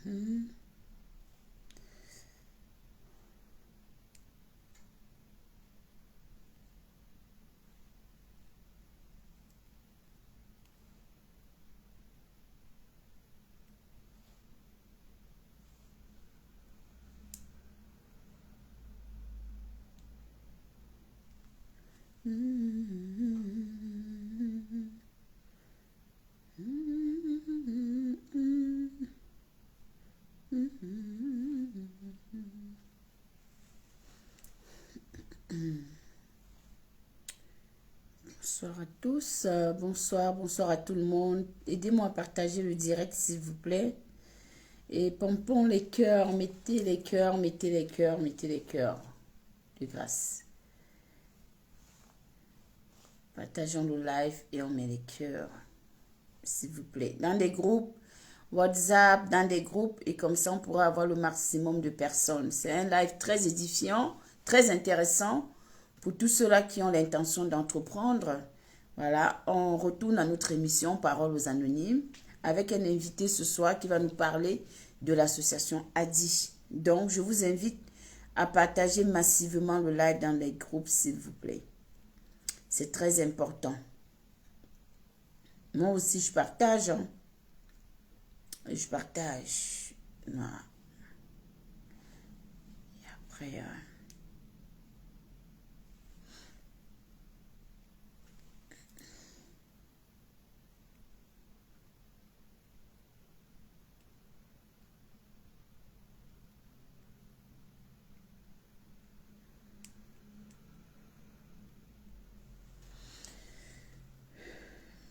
Mhm. Bonsoir à tous, bonsoir, bonsoir à tout le monde. Aidez-moi à partager le direct s'il vous plaît. Et pompons les cœurs, mettez les cœurs, mettez les cœurs, mettez les cœurs. De grâce. Partageons le live et on met les cœurs, s'il vous plaît. Dans des groupes WhatsApp, dans des groupes, et comme ça on pourra avoir le maximum de personnes. C'est un live très édifiant, très intéressant pour tous ceux-là qui ont l'intention d'entreprendre. Voilà, on retourne à notre émission Paroles aux Anonymes avec un invité ce soir qui va nous parler de l'association ADI. Donc, je vous invite à partager massivement le live dans les groupes, s'il vous plaît. C'est très important. Moi aussi, je partage. Hein. Je partage. Voilà. Et après,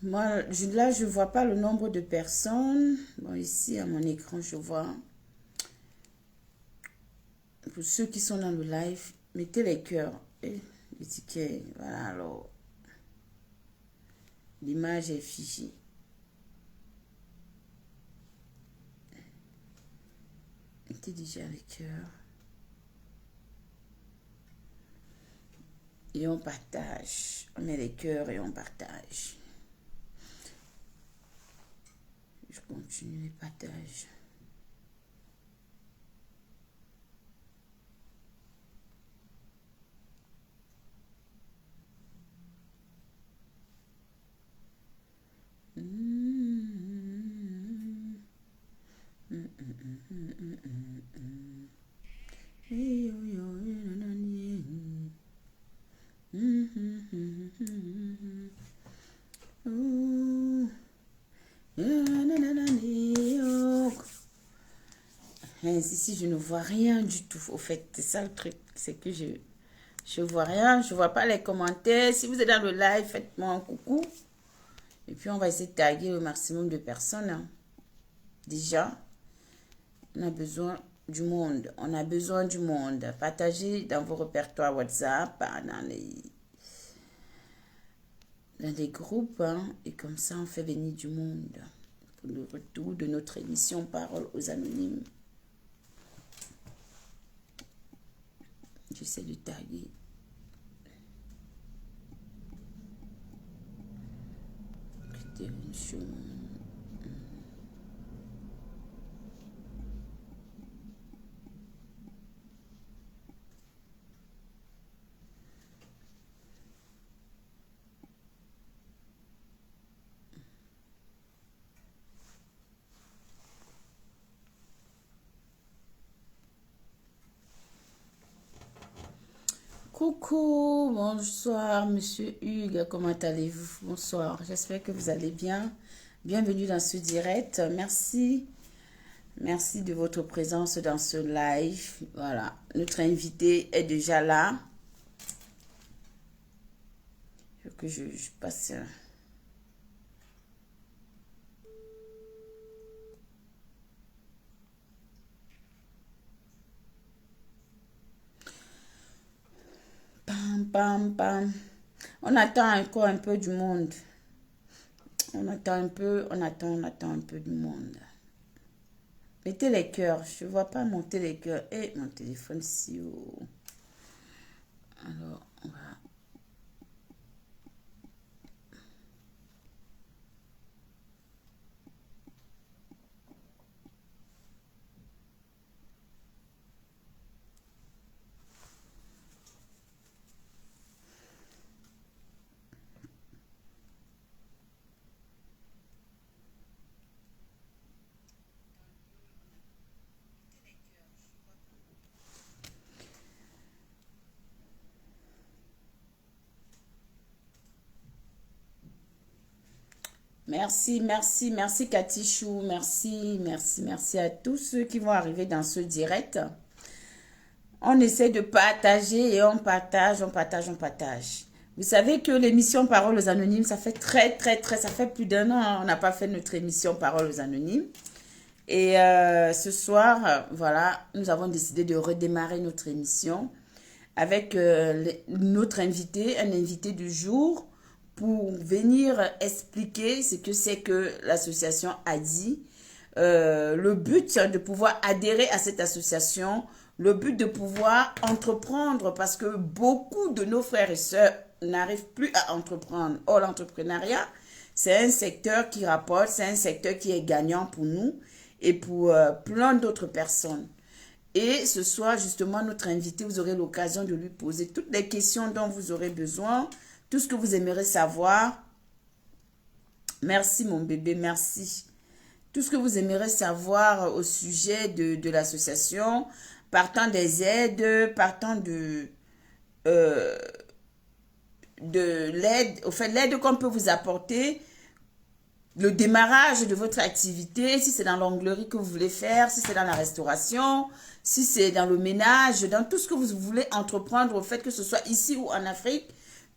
moi, là, je ne vois pas le nombre de personnes. Bon, ici, à mon écran, je vois. Pour ceux qui sont dans le live, mettez les cœurs. Et les tickets, voilà, alors, l'image est figée. Mettez déjà les cœurs. Et on partage. On met les cœurs et on partage. Je continue les partages. Ici, je ne vois rien du tout. Au fait, c'est ça le truc. C'est que je vois rien. Je vois pas les commentaires. Si vous êtes dans le live, faites-moi un coucou. Et puis, on va essayer de taguer le maximum de personnes. Hein. Déjà, on a besoin du monde. On a besoin du monde. Partagez dans vos répertoires WhatsApp, dans des groupes. Hein, et comme ça, on fait venir du monde. Pour le retour de notre émission Paroles aux Anonymes. J'essaie de taguer. Coucou, bonsoir Monsieur Hugues, comment allez-vous? Bonsoir, j'espère que vous allez bien. Bienvenue dans ce direct. Merci, merci de votre présence dans ce live. Voilà, notre invité est déjà là. Il faut que je passe. Pam, pam, pam. On attend encore un peu du monde. On attend un peu, on attend un peu du monde. Mettez les cœurs. Je ne vois pas monter les cœurs. Et mon téléphone si haut. Alors, on va. Merci, merci, merci Cathy Chou. Merci, merci, merci à tous ceux qui vont arriver dans ce direct. On essaie de partager et on partage, on partage, on partage. Vous savez que l'émission Paroles aux Anonymes, ça fait ça fait plus d'1 an, hein, on n'a pas fait notre émission Paroles aux Anonymes. Et ce soir, voilà, nous avons décidé de redémarrer notre émission avec notre invité, un invité du jour, pour venir expliquer ce que c'est que l'association ADI, le but de pouvoir adhérer à cette association, le but de pouvoir entreprendre, parce que beaucoup de nos frères et sœurs n'arrivent plus à entreprendre. Or, l'entrepreneuriat, c'est un secteur qui rapporte, c'est un secteur qui est gagnant pour nous et pour plein d'autres personnes. Et ce soir, justement, notre invité, vous aurez l'occasion de lui poser toutes les questions dont vous aurez besoin, tout ce que vous aimeriez savoir. Merci, mon bébé, merci. Tout ce que vous aimeriez savoir au sujet de l'association, partant des aides, partant de l'aide, au fait, l'aide qu'on peut vous apporter, le démarrage de votre activité, si c'est dans l'onglerie que vous voulez faire, si c'est dans la restauration, si c'est dans le ménage, dans tout ce que vous voulez entreprendre, au fait que ce soit ici ou en Afrique,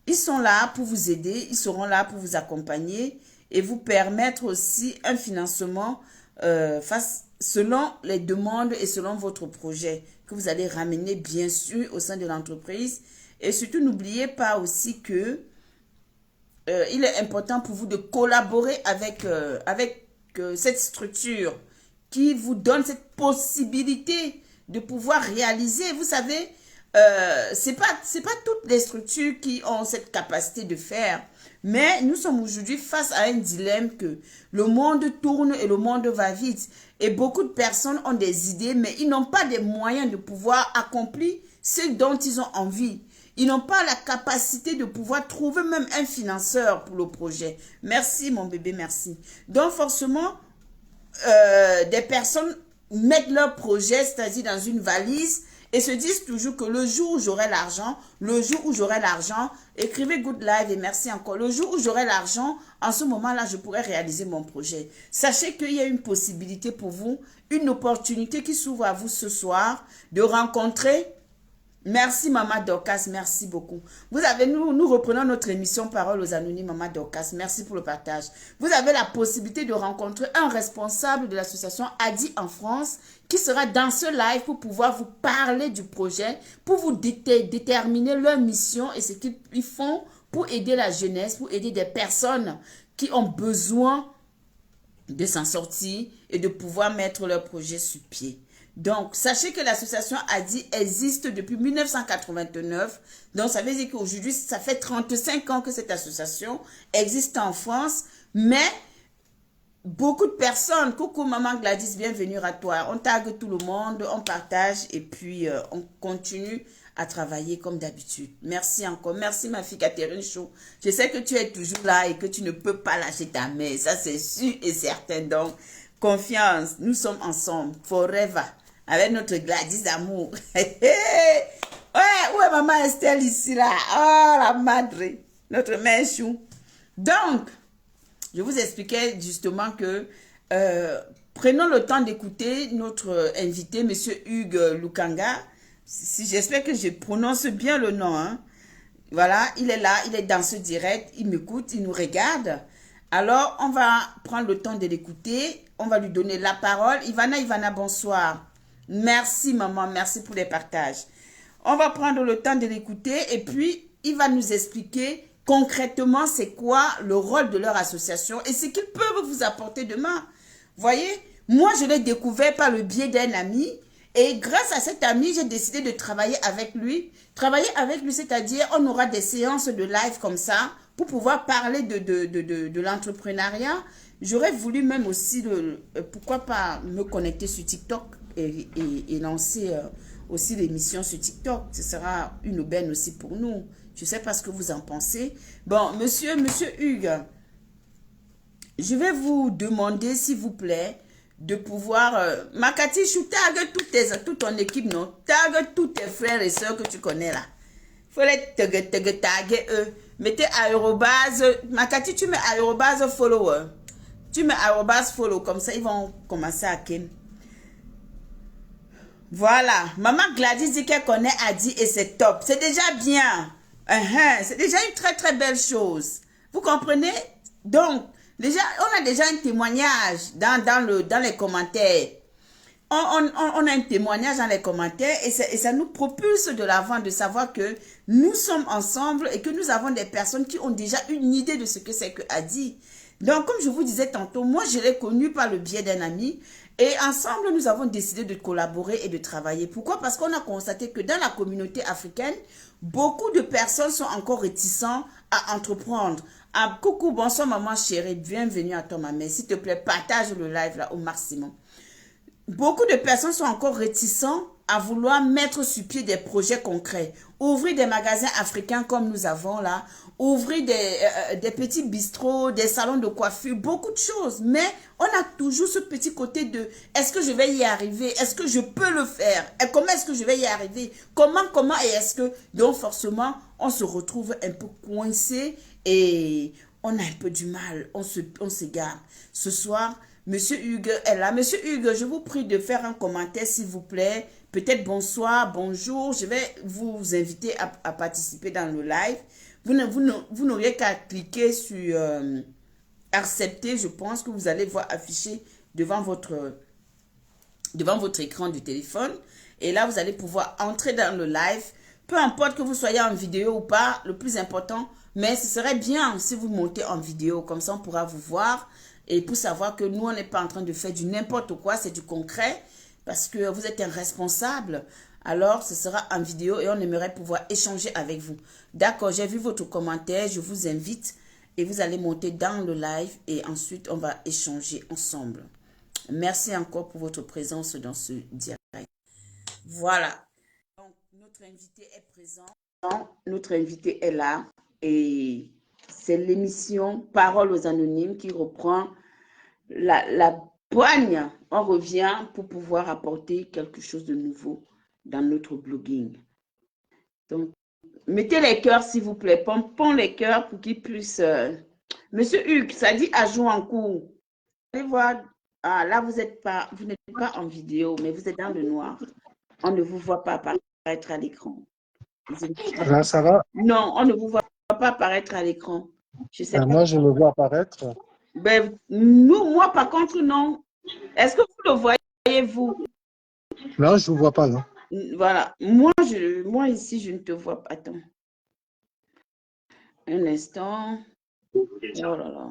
ils sont là pour vous aider, ils seront là pour vous accompagner et vous permettre aussi un financement selon les demandes et selon votre projet que vous allez ramener bien sûr au sein de l'entreprise. Et surtout, n'oubliez pas aussi que il est important pour vous de collaborer avec cette structure qui vous donne cette possibilité de pouvoir réaliser. Vous savez, c'est pas toutes les structures qui ont cette capacité de faire. Mais nous sommes aujourd'hui face à un dilemme que le monde tourne et le monde va vite. Et beaucoup de personnes ont des idées, mais ils n'ont pas les moyens de pouvoir accomplir ce dont ils ont envie. Ils n'ont pas la capacité de pouvoir trouver même un financeur pour le projet. Merci, mon bébé, merci. Donc, forcément, des personnes mettent leur projet, c'est-à-dire dans une valise, et se disent toujours que le jour où j'aurai l'argent, écrivez good live et merci encore. Le jour où j'aurai l'argent, en ce moment-là, je pourrai réaliser mon projet. Sachez qu'il y a une possibilité pour vous, une opportunité qui s'ouvre à vous ce soir de rencontrer. Merci Maman Dorcas, merci beaucoup. Nous reprenons notre émission Paroles aux Anonymes, Maman Dorcas. Merci pour le partage. Vous avez la possibilité de rencontrer un responsable de l'association ADI en France qui sera dans ce live pour pouvoir vous parler du projet, pour vous déterminer leur mission et ce qu'ils font pour aider la jeunesse, pour aider des personnes qui ont besoin de s'en sortir et de pouvoir mettre leur projet sur pied. Donc, sachez que l'association ADI existe depuis 1989. Donc, ça veut dire qu'aujourd'hui, ça fait 35 ans que cette association existe en France. Mais, beaucoup de personnes, coucou maman Gladys, bienvenue à toi. On tague tout le monde, on partage et puis on continue à travailler comme d'habitude. Merci encore. Merci ma fille Catherine Chou. Je sais que tu es toujours là et que tu ne peux pas lâcher ta main. Ça, c'est sûr et certain. Donc, confiance. Nous sommes ensemble. Forever. Avec notre Gladys d'amour. Ouais, où est maman Estelle ici là? Oh, la madre. Notre mère chou. Donc, je vous expliquais justement que prenons le temps d'écouter notre invité, monsieur Hugues Lukanga. J'espère que je prononce bien le nom. Hein. Voilà, il est là, il est dans ce direct, il m'écoute, il nous regarde. Alors, on va prendre le temps de l'écouter. On va lui donner la parole. Ivana, bonsoir. Merci maman, merci pour les partages. On va prendre le temps de l'écouter et puis il va nous expliquer concrètement c'est quoi le rôle de leur association et ce qu'ils peuvent vous apporter demain. Voyez, moi je l'ai découvert par le biais d'un ami et grâce à cet ami, j'ai décidé de travailler avec lui. Travailler avec lui, c'est-à-dire on aura des séances de live comme ça pour pouvoir parler de l'entrepreneuriat. J'aurais voulu même aussi, pourquoi pas me connecter sur TikTok et lancer aussi l'émission sur TikTok. Ce sera une aubaine aussi pour nous. Je ne sais pas ce que vous en pensez. Bon, monsieur Hugues, je vais vous demander, s'il vous plaît, de pouvoir... Makati, je tag toute ton équipe, non? Tag tous tes frères et sœurs que tu connais là. Il faut les taguer eux. Mettez aérobase. Makati, tu mets aérobase follower. Tu mets arrobas follow, comme ça, ils vont commencer à ken. Voilà. Maman Gladys dit qu'elle connaît Adi et c'est top. C'est déjà bien. C'est déjà une très, très belle chose. Vous comprenez? Donc, déjà, on a déjà un témoignage dans les commentaires. On a un témoignage dans les commentaires et ça nous propulse de l'avant de savoir que nous sommes ensemble et que nous avons des personnes qui ont déjà une idée de ce que c'est que Adi. Donc, comme je vous disais tantôt, moi, je l'ai connu par le biais d'un ami et ensemble, nous avons décidé de collaborer et de travailler. Pourquoi? Parce qu'on a constaté que dans la communauté africaine, beaucoup de personnes sont encore réticents à entreprendre. Ah, coucou, bonsoir maman chérie, bienvenue à toi ma mère. S'il te plaît, partage le live là au maximum. Beaucoup de personnes sont encore réticents à vouloir mettre sur pied des projets concrets. Ouvrir des magasins africains comme nous avons là, ouvrir des petits bistrots, des salons de coiffure, beaucoup de choses. Mais on a toujours ce petit côté de est-ce que je vais y arriver? Est-ce que je peux le faire? Et comment est-ce que je vais y arriver? Comment et est-ce que... Donc forcément, on se retrouve un peu coincé et on a un peu du mal. On s'égare. Ce soir... Monsieur Hugues est là. Monsieur Hugues, je vous prie de faire un commentaire, s'il vous plaît. Peut-être bonsoir, bonjour. Je vais vous inviter à participer dans le live. Vous n'auriez qu'à cliquer sur accepter. Je pense que vous allez voir afficher devant votre écran du téléphone. Et là, vous allez pouvoir entrer dans le live. Peu importe que vous soyez en vidéo ou pas, le plus important, mais ce serait bien si vous montez en vidéo. Comme ça, on pourra vous voir. Et pour savoir que nous, on n'est pas en train de faire du n'importe quoi, c'est du concret, parce que vous êtes un responsable. Alors, ce sera en vidéo et on aimerait pouvoir échanger avec vous. D'accord, j'ai vu votre commentaire, je vous invite et vous allez monter dans le live et ensuite, on va échanger ensemble. Merci encore pour votre présence dans ce direct. Voilà. Donc, notre invité est présent. Notre invité est là et... c'est l'émission Paroles aux Anonymes qui reprend la poigne. On revient pour pouvoir apporter quelque chose de nouveau dans notre blogging. Donc, mettez les cœurs, s'il vous plaît. Pompons les cœurs pour qu'ils puissent... Monsieur Hugues, ça dit à jouer en cours. Allez voir. Ah, là, vous n'êtes pas en vidéo, mais vous êtes dans le noir. On ne vous voit pas apparaître à l'écran. Là, ça va? Non, on ne vous voit pas apparaître à l'écran. Je sais pas. Moi, je me vois apparaître. Ben, moi, par contre, non. Est-ce que vous le voyez, vous? Non, je ne vous vois pas, non. Voilà. Moi, ici, je ne te vois pas. Attends. Un instant. Oh là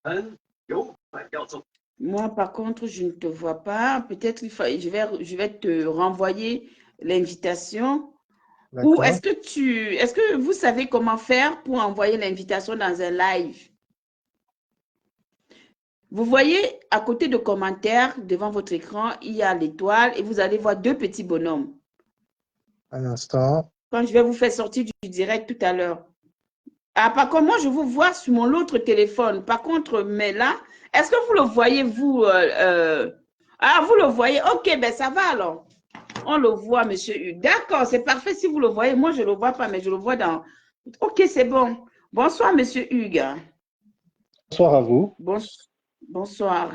là. Moi, par contre, je ne te vois pas. Peut-être je vais te renvoyer l'invitation. Ou est-ce que vous savez comment faire pour envoyer l'invitation dans un live? Vous voyez, à côté de commentaires, devant votre écran, il y a l'étoile et vous allez voir deux petits bonhommes. Un instant. Quand je vais vous faire sortir du direct tout à l'heure. Ah, par contre, moi, je vous vois sur mon autre téléphone. Par contre, mais là, est-ce que vous le voyez, vous? Ah, vous le voyez? Ok, ben ça va alors. On le voit, monsieur Hugues. D'accord, c'est parfait si vous le voyez. Moi, je ne le vois pas, mais je le vois dans... Ok, c'est bon. Bonsoir, monsieur Hugues. Bonsoir à vous. Bonsoir.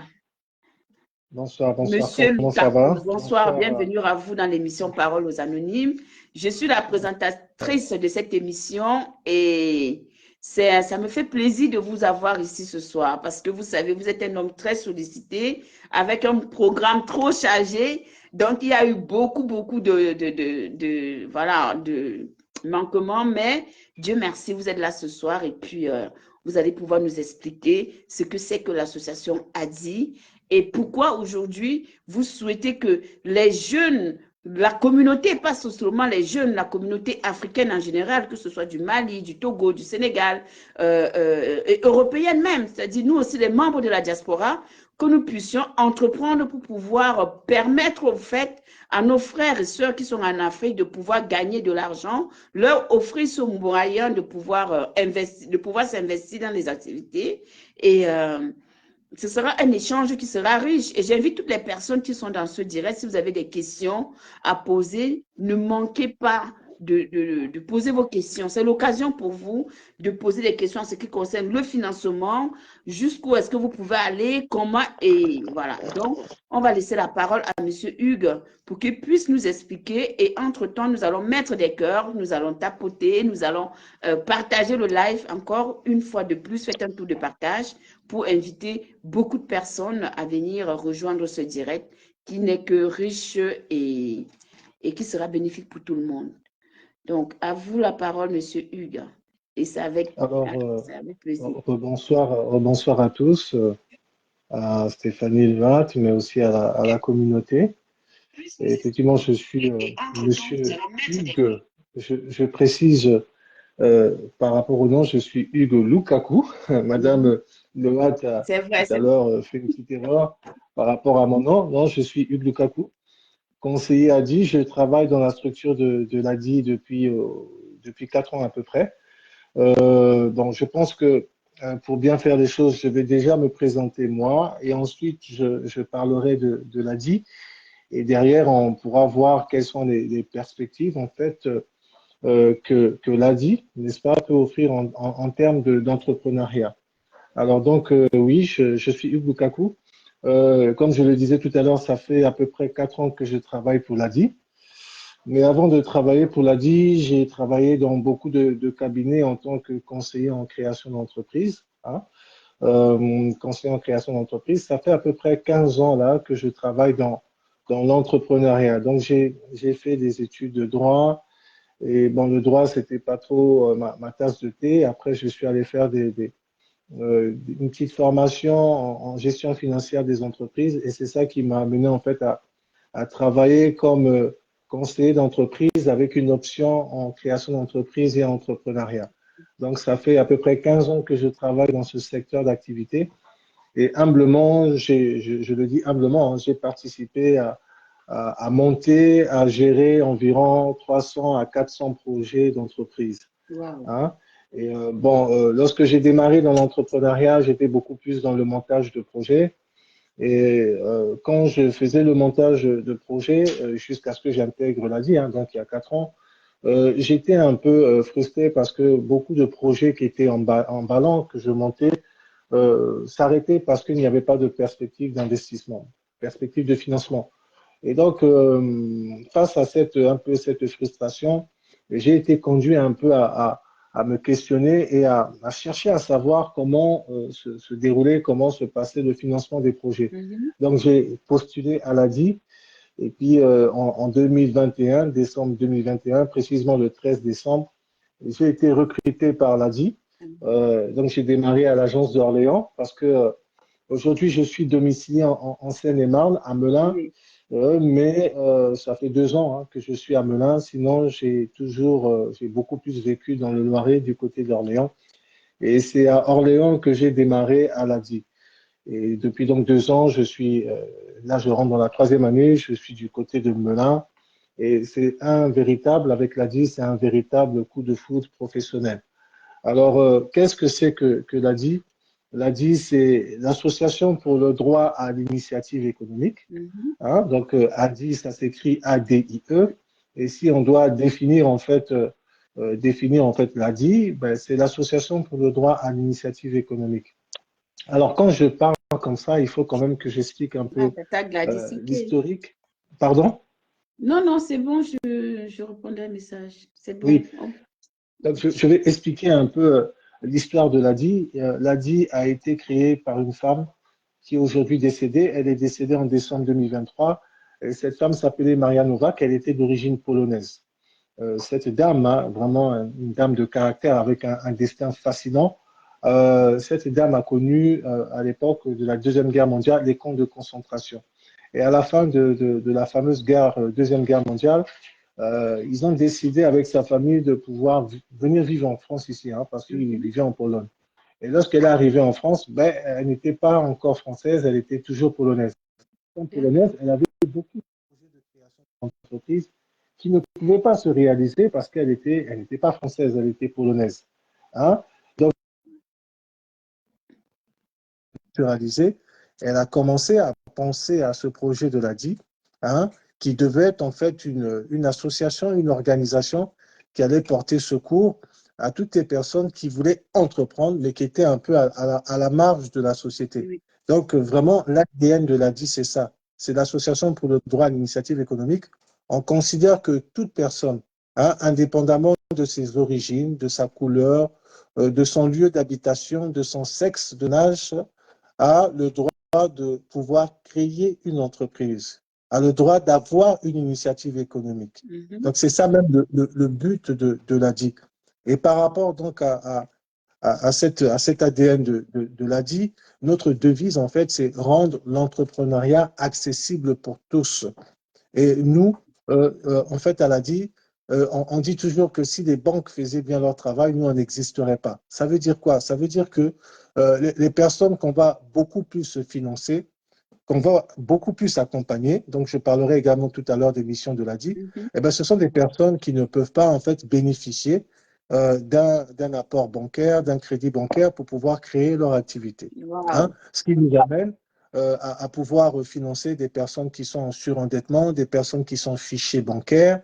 Bonsoir. Monsieur Comment ça va? Bonsoir, bienvenue à vous dans l'émission Paroles aux Anonymes. Je suis la présentatrice de cette émission et ça me fait plaisir de vous avoir ici ce soir parce que vous savez, vous êtes un homme très sollicité avec un programme trop chargé. Donc, il y a eu beaucoup de manquements, mais Dieu merci, vous êtes là ce soir et puis vous allez pouvoir nous expliquer ce que c'est que l'association ADI et pourquoi aujourd'hui vous souhaitez que les jeunes, la communauté, pas seulement les jeunes, la communauté africaine en général, que ce soit du Mali, du Togo, du Sénégal, et européenne même, c'est-à-dire nous aussi les membres de la diaspora, que nous puissions entreprendre pour pouvoir permettre au fait à nos frères et sœurs qui sont en Afrique de pouvoir gagner de l'argent, leur offrir ce moyen de pouvoir s'investir dans les activités et ce sera un échange qui sera riche. Et j'invite toutes les personnes qui sont dans ce direct, si vous avez des questions à poser, ne manquez pas de poser vos questions. C'est l'occasion pour vous de poser des questions en ce qui concerne le financement, jusqu'où est-ce que vous pouvez aller, comment, et voilà. Donc, on va laisser la parole à M. Hugues pour qu'il puisse nous expliquer. Et entre-temps, nous allons mettre des cœurs, nous allons tapoter, nous allons partager le live encore une fois de plus. Faites un tour de partage pour inviter beaucoup de personnes à venir rejoindre ce direct qui n'est que riche et qui sera bénéfique pour tout le monde. Donc, à vous la parole, Monsieur Hugues. Et c'est avec plaisir. bonsoir à tous, à Stéphanie Levat, mais aussi à la communauté. Et effectivement, je suis Monsieur Hugues. Je précise par rapport au nom, je suis Hugues Lukaku. Madame Levat a C'est vrai, tout à l'heure fait une petite erreur par rapport à mon nom. Non, je suis Hugues Lukaku. Conseiller ADI, je travaille dans la structure de l'ADI depuis 4 ans à peu près. Donc, je pense que pour bien faire les choses, je vais déjà me présenter moi et ensuite je parlerai de l'ADI. Et derrière, on pourra voir quelles sont les perspectives en fait que l'ADI, n'est-ce pas, peut offrir en termes d'entrepreneuriat. Alors donc, oui, je suis Hugues Lukaku. Comme je le disais tout à l'heure, ça fait à peu près 4 ans que je travaille pour l'ADI. Mais avant de travailler pour l'ADI, j'ai travaillé dans beaucoup de cabinets en tant que conseiller en création d'entreprise. Hein. Conseiller en création d'entreprise, ça fait à peu près 15 ans là que je travaille dans l'entrepreneuriat. Donc j'ai fait des études de droit. Et bon, le droit, c'était pas trop ma tasse de thé. Après, je suis allé faire une petite formation en gestion financière des entreprises et c'est ça qui m'a amené en fait à travailler comme conseiller d'entreprise avec une option en création d'entreprise et entrepreneuriat. Donc, ça fait à peu près 15 ans que je travaille dans ce secteur d'activité et humblement, je le dis humblement, hein, j'ai participé à monter, à gérer environ 300 à 400 projets d'entreprise. Wow. Hein. Et lorsque j'ai démarré dans l'entrepreneuriat, j'étais beaucoup plus dans le montage de projets. Et quand je faisais le montage de projets, jusqu'à ce que j'intègre l'ADI, hein, donc il y a 4 ans, j'étais un peu frustré parce que beaucoup de projets qui étaient en ballon, que je montais, s'arrêtaient parce qu'il n'y avait pas de perspective d'investissement, perspective de financement. Et donc, face à un peu cette frustration, j'ai été conduit un peu à me questionner et à chercher à savoir comment se déroulait, comment se passait le financement des projets. Donc, j'ai postulé à l'ADI et puis en 2021, décembre 2021, précisément le 13 décembre, j'ai été recruté par l'ADI. Donc, j'ai démarré à l'agence d'Orléans parce que aujourd'hui, je suis domicilié en Seine-et-Marne, à Melun. Oui. Mais ça fait 2 ans hein, que je suis à Melun. Sinon, j'ai beaucoup plus vécu dans le Loiret, du côté d'Orléans. Et c'est à Orléans que j'ai démarré à l'ADI. Et depuis donc 2 ans, là, je rentre dans la 3e année. Je suis du côté de Melun. Et avec l'ADI, c'est un véritable coup de foudre professionnel. Alors, qu'est-ce que c'est que l'ADI? L'ADI, c'est l'Association pour le droit à l'initiative économique. Hein, donc, ADI, ça s'écrit A-D-I-E. Et si on doit définir en fait l'ADI, ben, c'est l'Association pour le droit à l'initiative économique. Alors, quand je parle comme ça, il faut quand même que j'explique un peu l'historique. Pardon? Non, c'est bon, je répondais à un message. C'est bon. Oui. Donc, je vais expliquer un peu l'histoire de l'ADI. L'ADI a été créée par une femme qui est aujourd'hui décédée. Elle est décédée en décembre 2023. Et cette femme s'appelait Maria Nowak. Elle était d'origine polonaise. Cette dame, hein, vraiment une dame de caractère avec un destin fascinant. Cette dame a connu à l'époque de la Deuxième Guerre mondiale les camps de concentration. Et à la fin de la fameuse Deuxième Guerre mondiale, ils ont décidé avec sa famille de pouvoir venir vivre en France ici, hein, parce qu'ils vivaient en Pologne. Et lorsqu'elle est arrivée en France, ben, elle n'était pas encore française, elle était toujours polonaise. Comme polonaise, elle avait beaucoup de projets de création d'entreprise qui ne pouvaient pas se réaliser parce qu'elle n'était pas française, elle était polonaise. Hein? Donc, se réaliser, elle a commencé à penser à ce projet de l'ADI, hein, qui devait être en fait une association, une organisation qui allait porter secours à toutes les personnes qui voulaient entreprendre, mais qui étaient un peu à la marge de la société. Oui. Donc, vraiment, l'ADN de l'ADI, c'est ça. C'est l'Association pour le droit à l'initiative économique. On considère que toute personne, hein, indépendamment de ses origines, de sa couleur, de son lieu d'habitation, de son sexe, de l'âge, a le droit de pouvoir créer une entreprise, a le droit d'avoir une initiative économique. Donc, c'est ça même le but de l'ADI. Et par rapport donc à cet ADN de l'ADI, notre devise, en fait, c'est rendre l'entrepreneuriat accessible pour tous. Et nous, en fait, à l'ADI, on dit toujours que si les banques faisaient bien leur travail, nous, on n'existerait pas. Ça veut dire quoi? Ça veut dire que les personnes qu'on va beaucoup plus financer, qu'on va beaucoup plus accompagner, donc je parlerai également tout à l'heure des missions de l'ADI, eh ben, ce sont des personnes qui ne peuvent pas en fait bénéficier d'un apport bancaire, d'un crédit bancaire pour pouvoir créer leur activité. Hein? Wow. Ce qui nous amène à pouvoir financer des personnes qui sont en surendettement, des personnes qui sont fichées bancaires,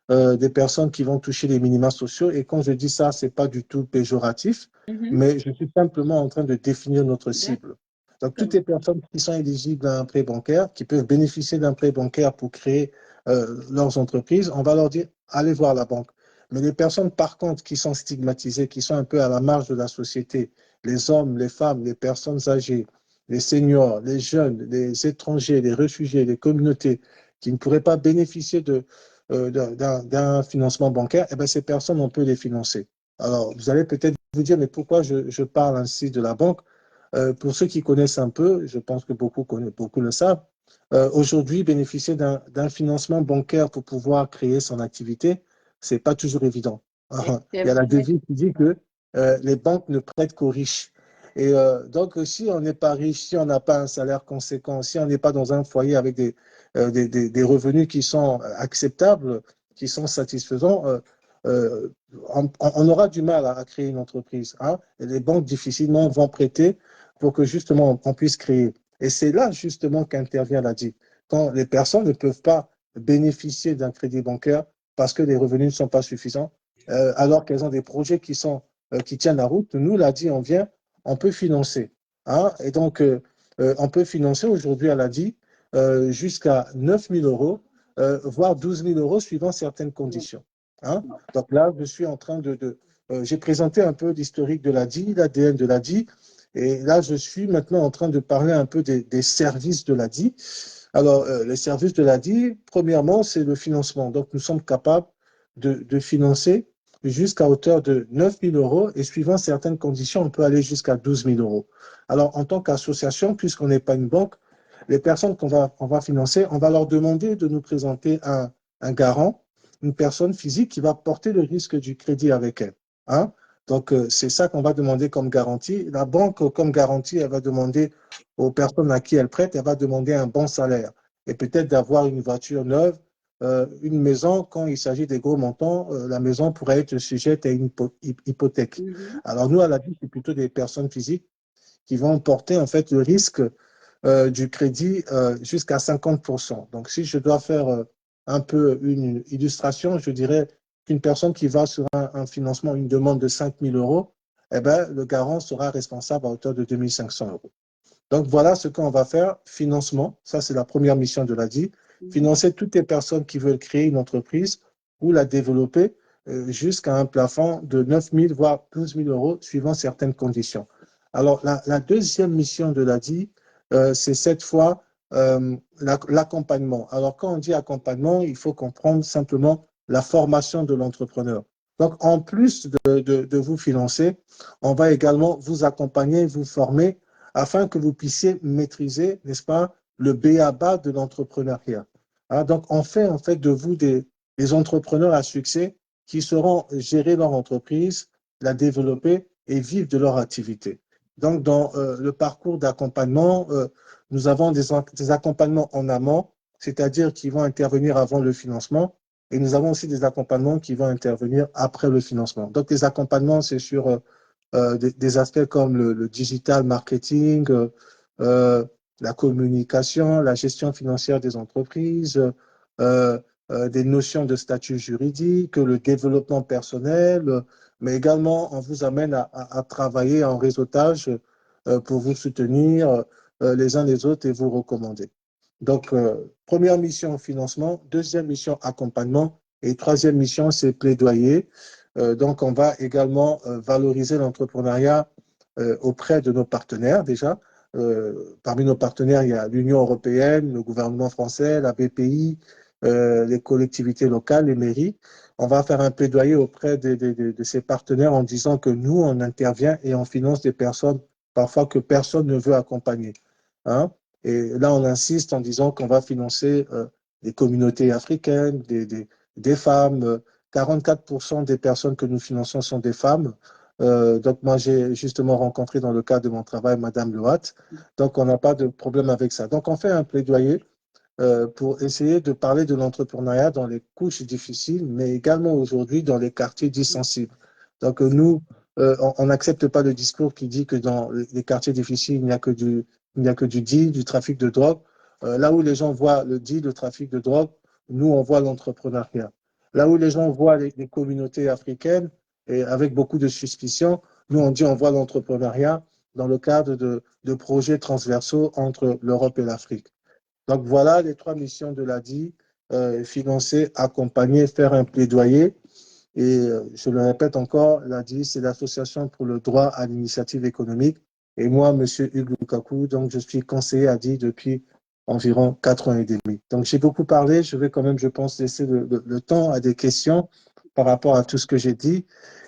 des personnes qui vont toucher les minima sociaux. Et quand je dis ça, ce n'est pas du tout péjoratif, mais je suis simplement en train de définir notre cible. Donc, toutes les personnes qui sont éligibles à un prêt bancaire, qui peuvent bénéficier d'un prêt bancaire pour créer leurs entreprises, on va leur dire, allez voir la banque. Mais les personnes, par contre, qui sont stigmatisées, qui sont un peu à la marge de la société, les hommes, les femmes, les personnes âgées, les seniors, les jeunes, les étrangers, les réfugiés, les communautés, qui ne pourraient pas bénéficier d'un financement bancaire, eh bien, ces personnes, on peut les financer. Alors, vous allez peut-être vous dire, mais pourquoi je parle ainsi de la banque? Pour ceux qui connaissent un peu, je pense que beaucoup le savent, aujourd'hui, bénéficier d'un financement bancaire pour pouvoir créer son activité, c'est pas toujours évident. C'est Il y a la vrai. devise qui dit que les banques ne prêtent qu'aux riches. Et donc, si on n'est pas riche, si on n'a pas un salaire conséquent, si on n'est pas dans un foyer avec des revenus qui sont acceptables, qui sont satisfaisants, euh, on aura du mal à créer une entreprise. Hein, et les banques difficilement vont prêter pour que justement on puisse créer. Et c'est là justement qu'intervient l'ADI. Quand les personnes ne peuvent pas bénéficier d'un crédit bancaire parce que les revenus ne sont pas suffisants, alors qu'elles ont des projets qui tiennent la route, nous, l'ADI, on vient, on peut financer. Hein, et donc, on peut financer aujourd'hui à l'ADI jusqu'à 9 000 euros, voire 12 000 euros suivant certaines conditions. Hein. Donc là, je suis en train j'ai présenté un peu l'historique de l'ADI, l'ADN de l'ADI, et là, je suis maintenant en train de parler un peu des services de l'ADI. Alors, les services de l'ADI, premièrement, c'est le financement. Donc, nous sommes capables de financer jusqu'à hauteur de 9 000 euros et suivant certaines conditions, on peut aller jusqu'à 12 000 euros. Alors, en tant qu'association, puisqu'on n'est pas une banque, les personnes qu'on va financer, on va leur demander de nous présenter un garant, une personne physique qui va porter le risque du crédit avec elle. Hein? Donc, c'est ça qu'on va demander comme garantie. La banque, comme garantie, elle va demander aux personnes à qui elle prête, elle va demander un bon salaire et peut-être d'avoir une voiture neuve, une maison. Quand il s'agit des gros montants, la maison pourrait être sujette à une hypothèque. Alors, nous, à la vie, c'est plutôt des personnes physiques qui vont porter en fait le risque du crédit jusqu'à 50%. Donc, si je dois faire un peu une illustration, je dirais qu'une personne qui va sur un financement, une demande de 5 000 euros, eh ben, le garant sera responsable à hauteur de 2 500 euros. Donc, voilà ce qu'on va faire. Financement, ça, c'est la première mission de l'ADI. Financer toutes les personnes qui veulent créer une entreprise ou la développer jusqu'à un plafond de 9 000, voire 12 000 euros, suivant certaines conditions. Alors, la deuxième mission de l'ADI, c'est cette fois l'accompagnement. Alors, quand on dit accompagnement, il faut comprendre simplement la formation de l'entrepreneur. Donc, en plus de vous financer, on va également vous accompagner, vous former afin que vous puissiez maîtriser, n'est-ce pas, le b.a.-ba de l'entrepreneuriat. Hein, donc, on fait en fait de vous des entrepreneurs à succès qui sauront gérer leur entreprise, la développer et vivre de leur activité. Donc, dans le parcours d'accompagnement, nous avons des accompagnements en amont, c'est-à-dire qui vont intervenir avant le financement, et nous avons aussi des accompagnements qui vont intervenir après le financement. Donc, les accompagnements, c'est sur des aspects comme le digital marketing, la communication, la gestion financière des entreprises, des notions de statut juridique, le développement personnel, mais également on vous amène à travailler en réseautage pour vous soutenir les uns les autres et vous recommander. Donc, première mission, financement. Deuxième mission, accompagnement. Et troisième mission, c'est plaidoyer. Donc, on va également valoriser l'entrepreneuriat auprès de nos partenaires déjà. Parmi nos partenaires, il y a l'Union européenne, le gouvernement français, la BPI, les collectivités locales, les mairies. On va faire un plaidoyer auprès de ces partenaires en disant que nous, on intervient et on finance des personnes parfois que personne ne veut accompagner. Hein? Et là, on insiste en disant qu'on va financer des communautés africaines, des femmes. 44% des personnes que nous finançons sont des femmes. Donc, moi, j'ai justement rencontré dans le cadre de mon travail Madame Loat. Donc, on n'a pas de problème avec ça. Donc, on fait un plaidoyer pour essayer de parler de l'entrepreneuriat dans les couches difficiles, mais également aujourd'hui dans les quartiers dits sensibles. Donc, nous, on n'accepte pas le discours qui dit que dans les quartiers difficiles, il n'y a que du deal, du trafic de drogue. Là où les gens voient le deal, le trafic de drogue, nous, on voit l'entrepreneuriat. Là où les gens voient les communautés africaines, et avec beaucoup de suspicion, nous, on dit on voit l'entrepreneuriat dans le cadre de projets transversaux entre l'Europe et l'Afrique. Donc voilà les trois missions de l'ADI, financer, accompagner, faire un plaidoyer. Et je le répète encore, l'ADI, c'est l'Association pour le droit à l'initiative économique. Et moi, M. Hugues Lukaku, donc je suis conseiller ADI depuis environ 4 ans et demi. Donc j'ai beaucoup parlé, je vais quand même, je pense, laisser le temps à des questions par rapport à tout ce que j'ai dit.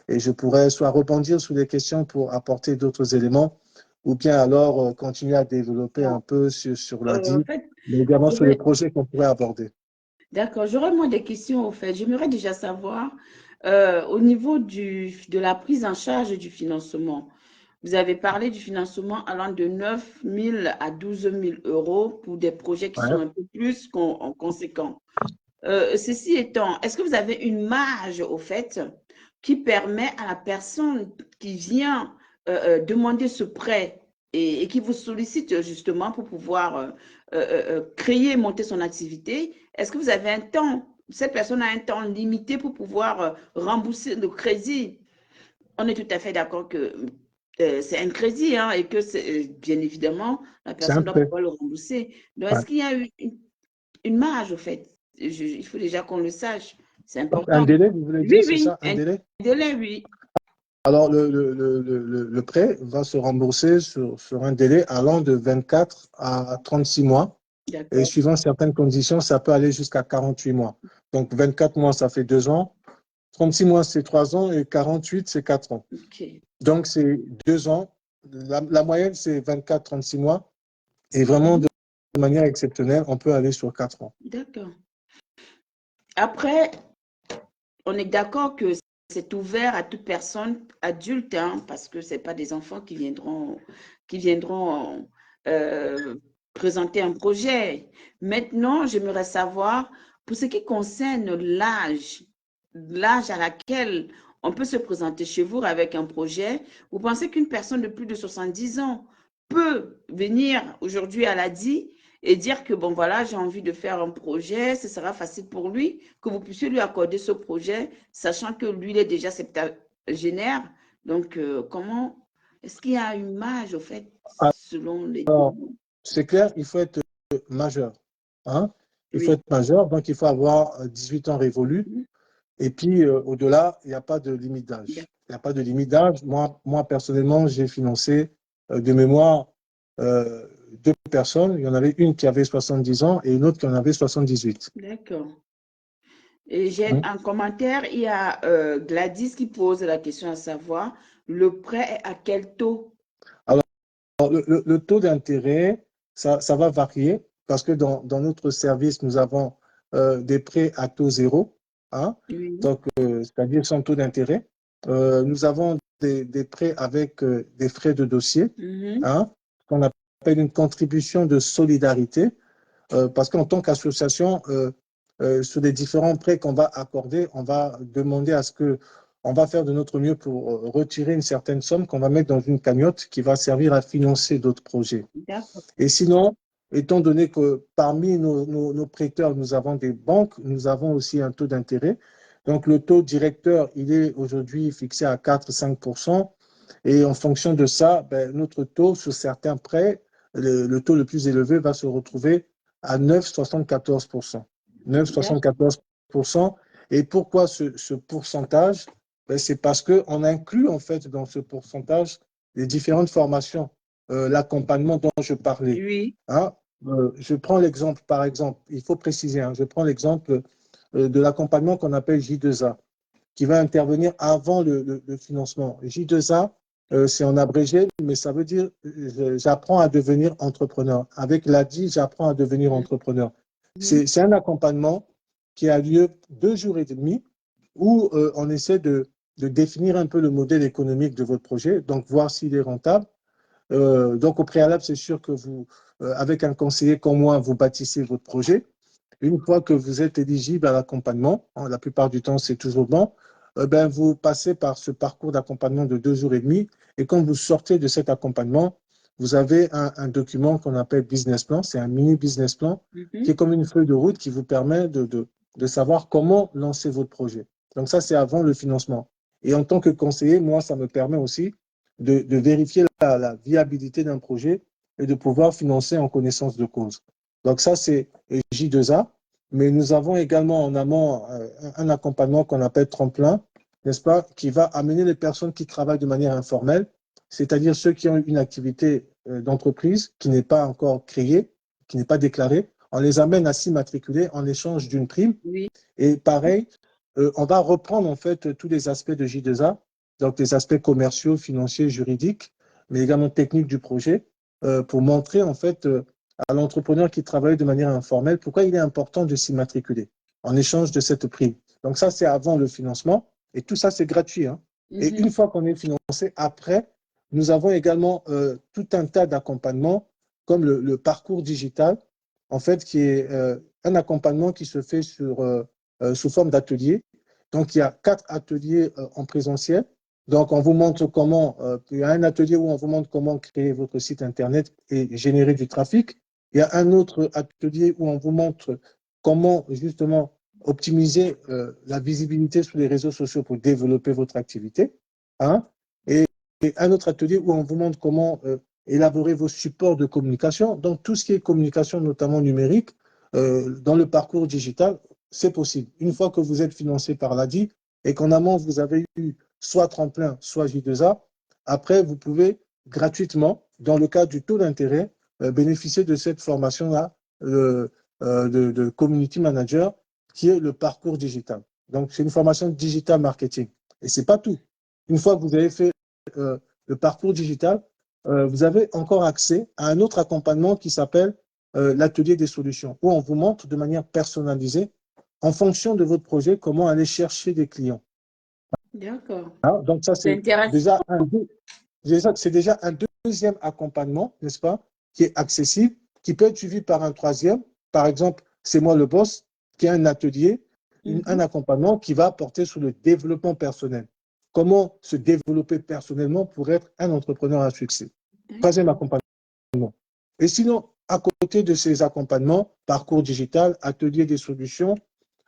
Et je pourrais soit rebondir sur les questions pour apporter d'autres éléments, ou bien alors continuer à développer un peu sur En l'ADI, fait, mais également sur les projets qu'on pourrait aborder. d'accord, j'aurais moi des questions au fait. J'aimerais déjà savoir au niveau de la prise en charge du financement. Vous avez parlé du financement allant de 9 000 à 12 000 euros pour des projets qui sont Ouais. un peu plus conséquents. Ceci étant, est-ce que vous avez une marge au fait qui permet à la personne qui vient demander ce prêt et qui vous sollicite justement pour pouvoir créer, monter son activité, est-ce que vous avez un temps, cette personne a un temps limité pour pouvoir rembourser le crédit? On est tout à fait d'accord que c'est un crédit hein, et que bien évidemment, la C'est personne un doit prêt. pouvoir le rembourser. Donc, Ouais. est-ce qu'il y a une marge au fait? Il faut déjà qu'on le sache. C'est Donc, un important. délai, vous voulez Oui, dire, c'est oui, ça, un un délai? délai, oui. Alors, le prêt va se rembourser sur un délai allant de 24 à 36 mois. Et D'accord. suivant certaines conditions, ça peut aller jusqu'à 48 mois. Donc, 24 mois, ça fait 2 ans. 36 mois, c'est 3 ans. Et 48, c'est 4 ans. OK. Donc, c'est 2 ans. La moyenne, c'est 24-36 mois. Et vraiment, Mhm. de manière exceptionnelle, on peut aller sur 4 ans. D'accord. Après, on est d'accord que c'est ouvert à toute personne adulte, hein, parce que ce n'est pas des enfants qui viendront euh, présenter un projet. Maintenant, j'aimerais savoir, pour ce qui concerne l'âge à laquelle on peut se présenter chez vous avec un projet, vous pensez qu'une personne de plus de 70 ans peut venir aujourd'hui à l'ADI et dire que, bon, voilà, j'ai envie de faire un projet, ce sera facile pour lui, que vous puissiez lui accorder ce projet, sachant que lui, il est déjà septagénaire. Donc, comment est-ce qu'il y a une marge, au fait, selon les... Alors, c'est clair, il faut être majeur. Hein? Il faut Oui. être majeur, donc il faut avoir 18 ans révolus. Mhm. Et puis, au-delà, il n'y a pas de limite d'âge. Il n'y a pas de limite d'âge. Moi personnellement, j'ai financé de mémoire deux personnes. Il y en avait une qui avait 70 ans et une autre qui en avait 78. D'accord. Et j'ai Hein. un commentaire, il y a Gladys qui pose la question à savoir, le prêt est à quel taux? Alors, le taux d'intérêt, ça va varier parce que dans notre service, nous avons des prêts à taux zéro, hein, Oui. donc c'est-à-dire sans taux d'intérêt. Nous avons des prêts avec des frais de dossier, Mhm. hein, qu'on appelle une contribution de solidarité, parce qu'en tant qu'association, sur les différents prêts qu'on va accorder, on va demander à ce que, on va faire de notre mieux pour retirer une certaine somme qu'on va mettre dans une cagnotte qui va servir à financer d'autres projets. D'accord. Et sinon, étant donné que parmi nos prêteurs, nous avons des banques, nous avons aussi un taux d'intérêt. Donc, le taux directeur, il est aujourd'hui fixé à 4-5%. Et en fonction de ça, ben, notre taux sur certains prêts, le taux le plus élevé va se retrouver à 9,74%. D'accord. 9,74%. Et pourquoi ce pourcentage? Ben, c'est parce qu'on inclut en fait dans ce pourcentage les différentes formations, l'accompagnement dont je parlais. Oui. Hein? Je prends l'exemple, par exemple, il faut préciser, hein, je prends l'exemple de l'accompagnement qu'on appelle J2A, qui va intervenir avant le financement. J2A, c'est en abrégé, mais ça veut dire j'apprends à devenir entrepreneur. Avec l'ADI, j'apprends à devenir entrepreneur. Mhm. C'est un accompagnement qui a lieu 2 jours et demi où on essaie de définir un peu le modèle économique de votre projet, donc voir s'il est rentable. Donc, au préalable, c'est sûr que vous, avec un conseiller comme moi, vous bâtissez votre projet. Une fois que vous êtes éligible à l'accompagnement, hein, la plupart du temps, c'est toujours bon, ben, vous passez par ce parcours d'accompagnement de 2 jours et demi. Et quand vous sortez de cet accompagnement, vous avez un document qu'on appelle business plan. C'est un mini business plan qui est Mhm. comme une feuille de route qui vous permet de savoir comment lancer votre projet. Donc ça, c'est avant le financement. Et en tant que conseiller, moi, ça me permet aussi de vérifier la viabilité d'un projet et de pouvoir financer en connaissance de cause. Donc ça, c'est J2A, mais nous avons également en amont un accompagnement qu'on appelle tremplin, n'est-ce pas, qui va amener les personnes qui travaillent de manière informelle, c'est-à-dire ceux qui ont une activité d'entreprise qui n'est pas encore créée, qui n'est pas déclarée, on les amène à s'immatriculer en échange d'une prime. Oui. Et pareil, on va reprendre en fait tous les aspects de J2A, donc les aspects commerciaux, financiers, juridiques, mais également techniques du projet, pour montrer en fait à l'entrepreneur qui travaille de manière informelle pourquoi il est important de s'immatriculer en échange de cette prime. Donc ça, c'est avant le financement et tout ça, c'est gratuit, hein. Et une Mhm. fois qu'on est financé, après, nous avons également tout un tas d'accompagnements comme le parcours digital, en fait, qui est un accompagnement qui se fait sous forme d'atelier. Donc, il y a 4 ateliers en présentiel. Donc, on vous montre comment, il y a un atelier où on vous montre comment créer votre site Internet et générer du trafic. Il y a un autre atelier où on vous montre comment, justement, optimiser la visibilité sur les réseaux sociaux pour développer votre activité. Hein. Et, et un autre atelier où on vous montre comment élaborer vos supports de communication. Donc, tout ce qui est communication, notamment numérique, dans le parcours digital, c'est possible. Une fois que vous êtes financé par l'ADI et qu'en amont, vous avez eu soit tremplin, soit J2A, après, vous pouvez gratuitement, dans le cadre du taux d'intérêt, bénéficier de cette formation-là de Community Manager, qui est le parcours digital. Donc, c'est une formation digital marketing. Et ce n'est pas tout. Une fois que vous avez fait euh, le parcours digital, vous avez encore accès à un autre accompagnement qui s'appelle l'atelier des solutions, où on vous montre de manière personnalisée, en fonction de votre projet, comment aller chercher des clients. D'accord. Hein. Donc ça, C'est c'est intéressant. déjà un deuxième accompagnement, n'est-ce pas, qui est accessible, qui peut être suivi par un troisième. Par exemple, c'est moi le boss, qui a un atelier, un Mhm. accompagnement qui va porter sur le développement personnel. Comment se développer personnellement pour être un entrepreneur à succès. Troisième D'accord. accompagnement. Et sinon, à côté de ces accompagnements, parcours digital, atelier des solutions,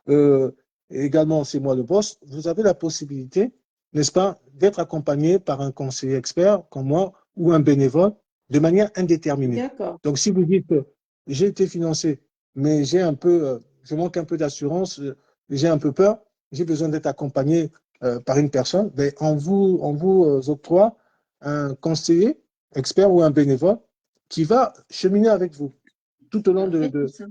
euh, et également c'est moi le boss, vous avez la possibilité, n'est-ce pas, d'être accompagné par un conseiller expert comme moi ou un bénévole de manière indéterminée. D'accord. Donc, si vous dites j'ai été financé, mais je manque un peu d'assurance, j'ai un peu peur, j'ai besoin d'être accompagné par une personne, ben, on vous octroie un conseiller expert ou un bénévole qui va cheminer avec vous tout au long Parfait tout ça.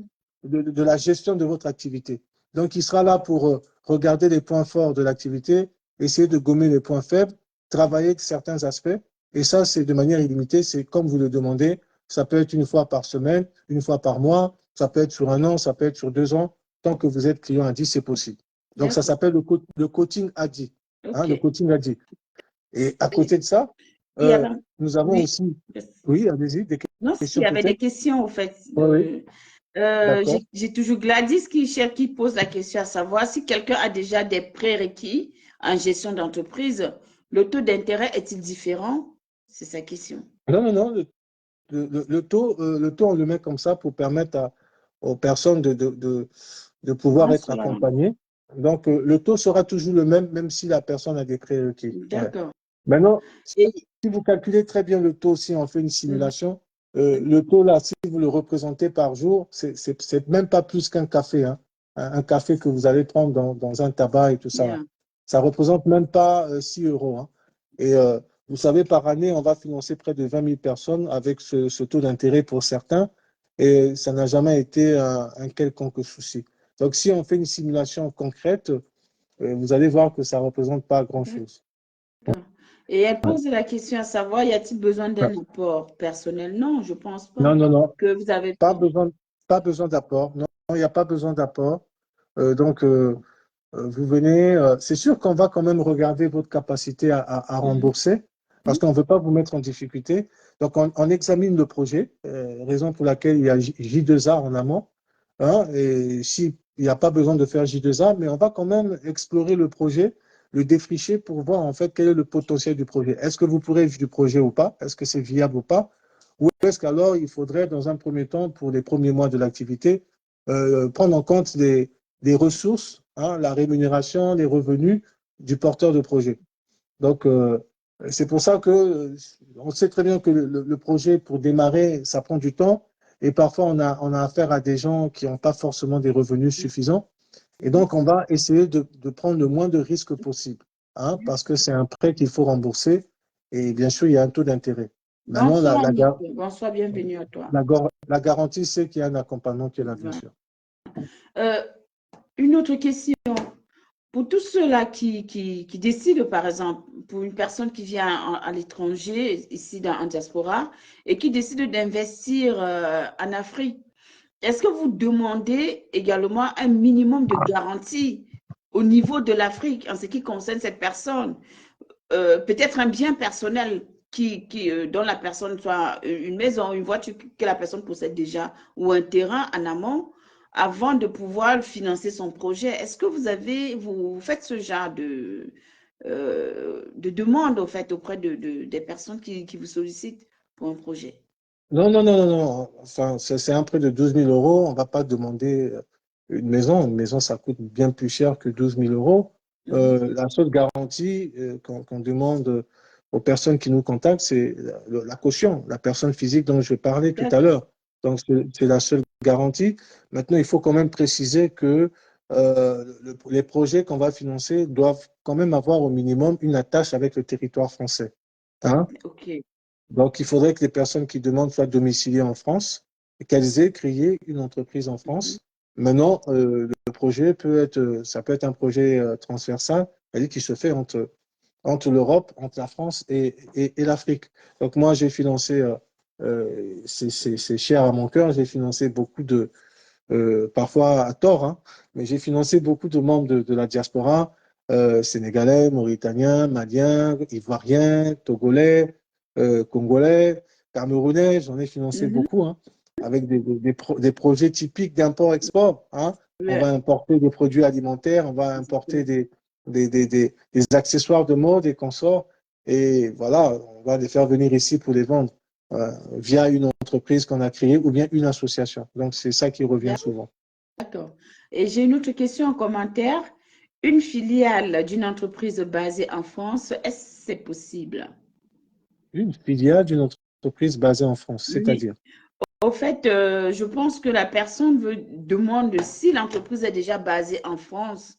de la gestion de votre activité. Donc, il sera là pour regarder les points forts de l'activité, essayer de gommer les points faibles, travailler certains aspects. Et ça, c'est de manière illimitée. C'est comme vous le demandez. Ça peut être une fois par semaine, une fois par mois. Ça peut être sur un an, ça peut être sur 2 ans. Tant que vous êtes client ADI, c'est possible. Donc, ça D'accord. s'appelle le coaching ADI. Hein, OK. le coaching ADI. Et à côté de ça, Il y avait... nous avons Oui. aussi, oui, allez-y, des Non, il questions y avait des peut-être? questions, au fait. Oui, oui, d'accord. J'ai toujours Gladys qui pose la question à savoir si quelqu'un a déjà des prérequis en gestion d'entreprise, le taux d'intérêt est-il différent? C'est sa question. Non, non, non. le taux, on le met comme ça pour permettre aux personnes de pouvoir être Bonsoir. accompagnées. Donc, le taux sera toujours le même, même si la personne a des prérequis. Ouais. D'accord. Maintenant, Et, si vous calculez très bien le taux, si on fait une Mhm. simulation, le taux là, si vous le représentez par jour, c'est même pas plus qu'un café, hein. Un café que vous allez prendre dans un tabac et tout ça. Yeah. Ça représente même pas 6 euros, hein. Et vous savez, par année, on va financer près de 20 000 personnes avec ce taux d'intérêt pour certains, et ça n'a jamais été un quelconque souci. Donc, si on fait une simulation concrète, vous allez voir que ça ne représente pas grand-chose. D'accord. Et elle Ouais. pose la question à savoir, y a-t-il besoin Ouais. d'un apport personnel? Non, je pense pas Non, non, non. que vous avez Pas pris. besoin, pas besoin d'apport. Non, il n'y a pas besoin d'apport. Donc, vous venez. C'est sûr qu'on va quand même regarder votre capacité à Mhm. rembourser parce qu'on ne veut pas vous mettre en difficulté. Donc, on examine le projet, raison pour laquelle il y a J2A en amont, hein, et s'il n'y a pas besoin de faire J2A, mais on va quand même explorer le projet, le défricher pour voir en fait quel est le potentiel du projet. Est-ce que vous pourrez vivre du projet ou pas? Est-ce que c'est viable ou pas? Ou est-ce qu'alors il faudrait, dans un premier temps, pour les premiers mois de l'activité, prendre en compte les ressources, hein, la rémunération, les revenus du porteur de projet. Donc, c'est pour ça que on sait très bien que le projet, pour démarrer, ça prend du temps. Et parfois, on a affaire à des gens qui n'ont pas forcément des revenus suffisants. Et donc, on va essayer de prendre le moins de risques possible, hein, parce que c'est un prêt qu'il faut rembourser. Et bien sûr, il y a un taux d'intérêt. Maintenant, Bonsoir, Annick. Bonsoir, bienvenue à toi. la garantie, c'est qu'il y a un accompagnement qui est là, bien Voilà. sûr. Une autre question. Pour tous ceux-là qui décident, par exemple, pour une personne qui vient à l'étranger, ici en diaspora, et qui décide d'investir en Afrique, est-ce que vous demandez également un minimum de garantie au niveau de l'Afrique en ce qui concerne cette personne? Peut-être un bien personnel dont la personne soit une maison, une voiture que la personne possède déjà ou un terrain en amont avant de pouvoir financer son projet. Est-ce que vous faites ce genre de demande au fait auprès des personnes qui vous sollicitent pour un projet? Non, non, non, non, non. Enfin, c'est un prêt de 12 000 euros. On ne va pas demander une maison. Une maison, ça coûte bien plus cher que 12 000 euros. Mhm. La seule garantie qu'on demande aux personnes qui nous contactent, c'est la caution, la personne physique dont je parlais tout à D'accord. l'heure. Donc, c'est la seule garantie. Maintenant, il faut quand même préciser que les projets qu'on va financer doivent quand même avoir au minimum une attache avec le territoire français, hein. OK. Donc, il faudrait que les personnes qui demandent soient domiciliées en France et qu'elles aient créé une entreprise en Mhm. France. Maintenant, le projet peut être, ça peut être un projet transversal, c'est-à-dire qui se fait entre l'Europe, entre la France et l'Afrique. Donc, moi, j'ai financé, c'est cher à mon cœur, j'ai financé beaucoup parfois à tort, hein, mais j'ai financé beaucoup de membres de la diaspora, sénégalais, mauritaniens, maliens, ivoiriens, togolais, congolais, camerounais, j'en ai financé Mhm. beaucoup, hein, avec des projets typiques d'import-export, hein. On va Ouais. importer des produits alimentaires, on va importer des accessoires de mode et consorts, et voilà, on va les faire venir ici pour les vendre via une entreprise qu'on a créée ou bien une association. Donc, c'est ça qui revient souvent. D'accord. Et j'ai une autre question en commentaire. Une filiale d'une entreprise basée en France, est-ce que c'est possible? Une filiale d'une entreprise basée en France, Oui. c'est-à-dire. Au fait, je pense que la personne demande si l'entreprise est déjà basée en France.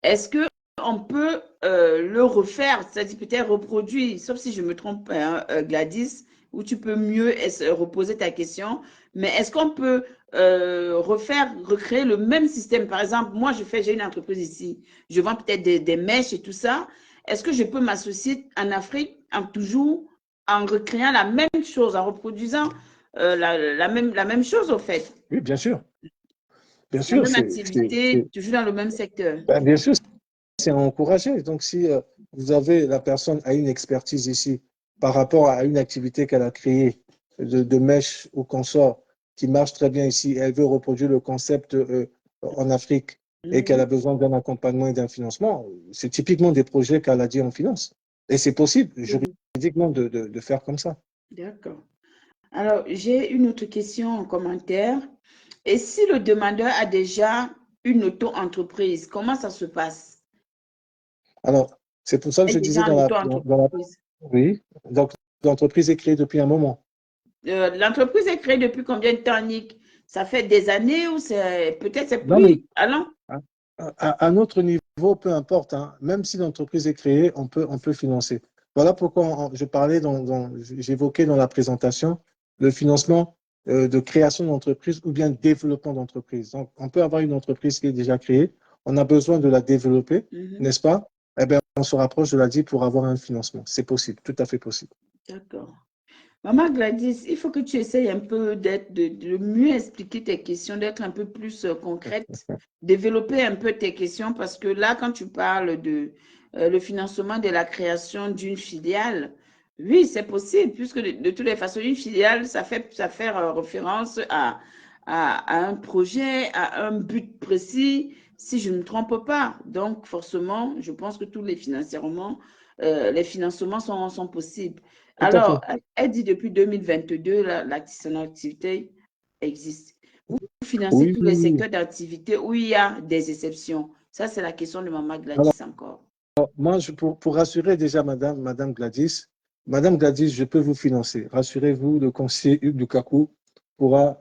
Est-ce que on peut le refaire, c'est-à-dire peut-être reproduire, sauf si je me trompe, hein, Gladys, où tu peux mieux reposer ta question. Mais est-ce qu'on peut recréer le même système? Par exemple, moi, j'ai une entreprise ici, je vends peut-être des mèches et tout ça. Est-ce que je peux m'associer en Afrique toujours en recréant la même chose, en reproduisant la même chose, au fait, Oui, bien sûr. Bien la sûr, même activité, toujours dans le même secteur? bien sûr, c'est à encourager. Donc, si vous avez la personne a une expertise ici par rapport à une activité qu'elle a créée de mèche ou consort qui marche très bien ici, elle veut reproduire le concept en Afrique et qu'elle Mhm. a besoin d'un accompagnement et d'un financement, c'est typiquement des projets qu'elle a dit en finance. Et c'est possible juridiquement de faire comme ça. D'accord. Alors, j'ai une autre question en commentaire. Et si le demandeur a déjà une auto-entreprise, comment ça se passe? Alors, c'est pour ça que Est je disais déjà en auto-entreprise. oui, donc l'entreprise est créée depuis un moment. L'entreprise est créée depuis combien de temps, Nick? Ça fait des années ou c'est peut-être c'est Non, mais plus. Allons? à, à notre niveau, peu importe, hein, même si l'entreprise est créée, on peut financer. Voilà pourquoi je parlais, j'évoquais dans la présentation le financement de création d'entreprise ou bien développement d'entreprise. Donc, on peut avoir une entreprise qui est déjà créée, on a besoin de la développer, Mhm. n'est-ce pas? Eh bien, on se rapproche de la DIE pour avoir un financement. C'est possible, tout à fait possible. D'accord. Maman Gladys, il faut que tu essayes un peu de mieux expliquer tes questions, d'être un peu plus concrète, développer un peu tes questions parce que là, quand tu parles de le financement de la création d'une filiale, oui, c'est possible puisque de toutes les façons, une filiale, ça fait référence à un projet, à un but précis, si je ne me trompe pas. Donc, forcément, je pense que tous les financements sont possibles. Tout à Alors, fait. elle dit depuis 2022, son activité existe. Vous financez Oui, tous oui, les oui. secteurs d'activité où il y a des exceptions. Ça, c'est la question de Maman Alors, Gladys encore. moi, pour rassurer déjà Madame Gladys, je peux vous financer. Rassurez-vous, le conseiller Hugues Lukaku pourra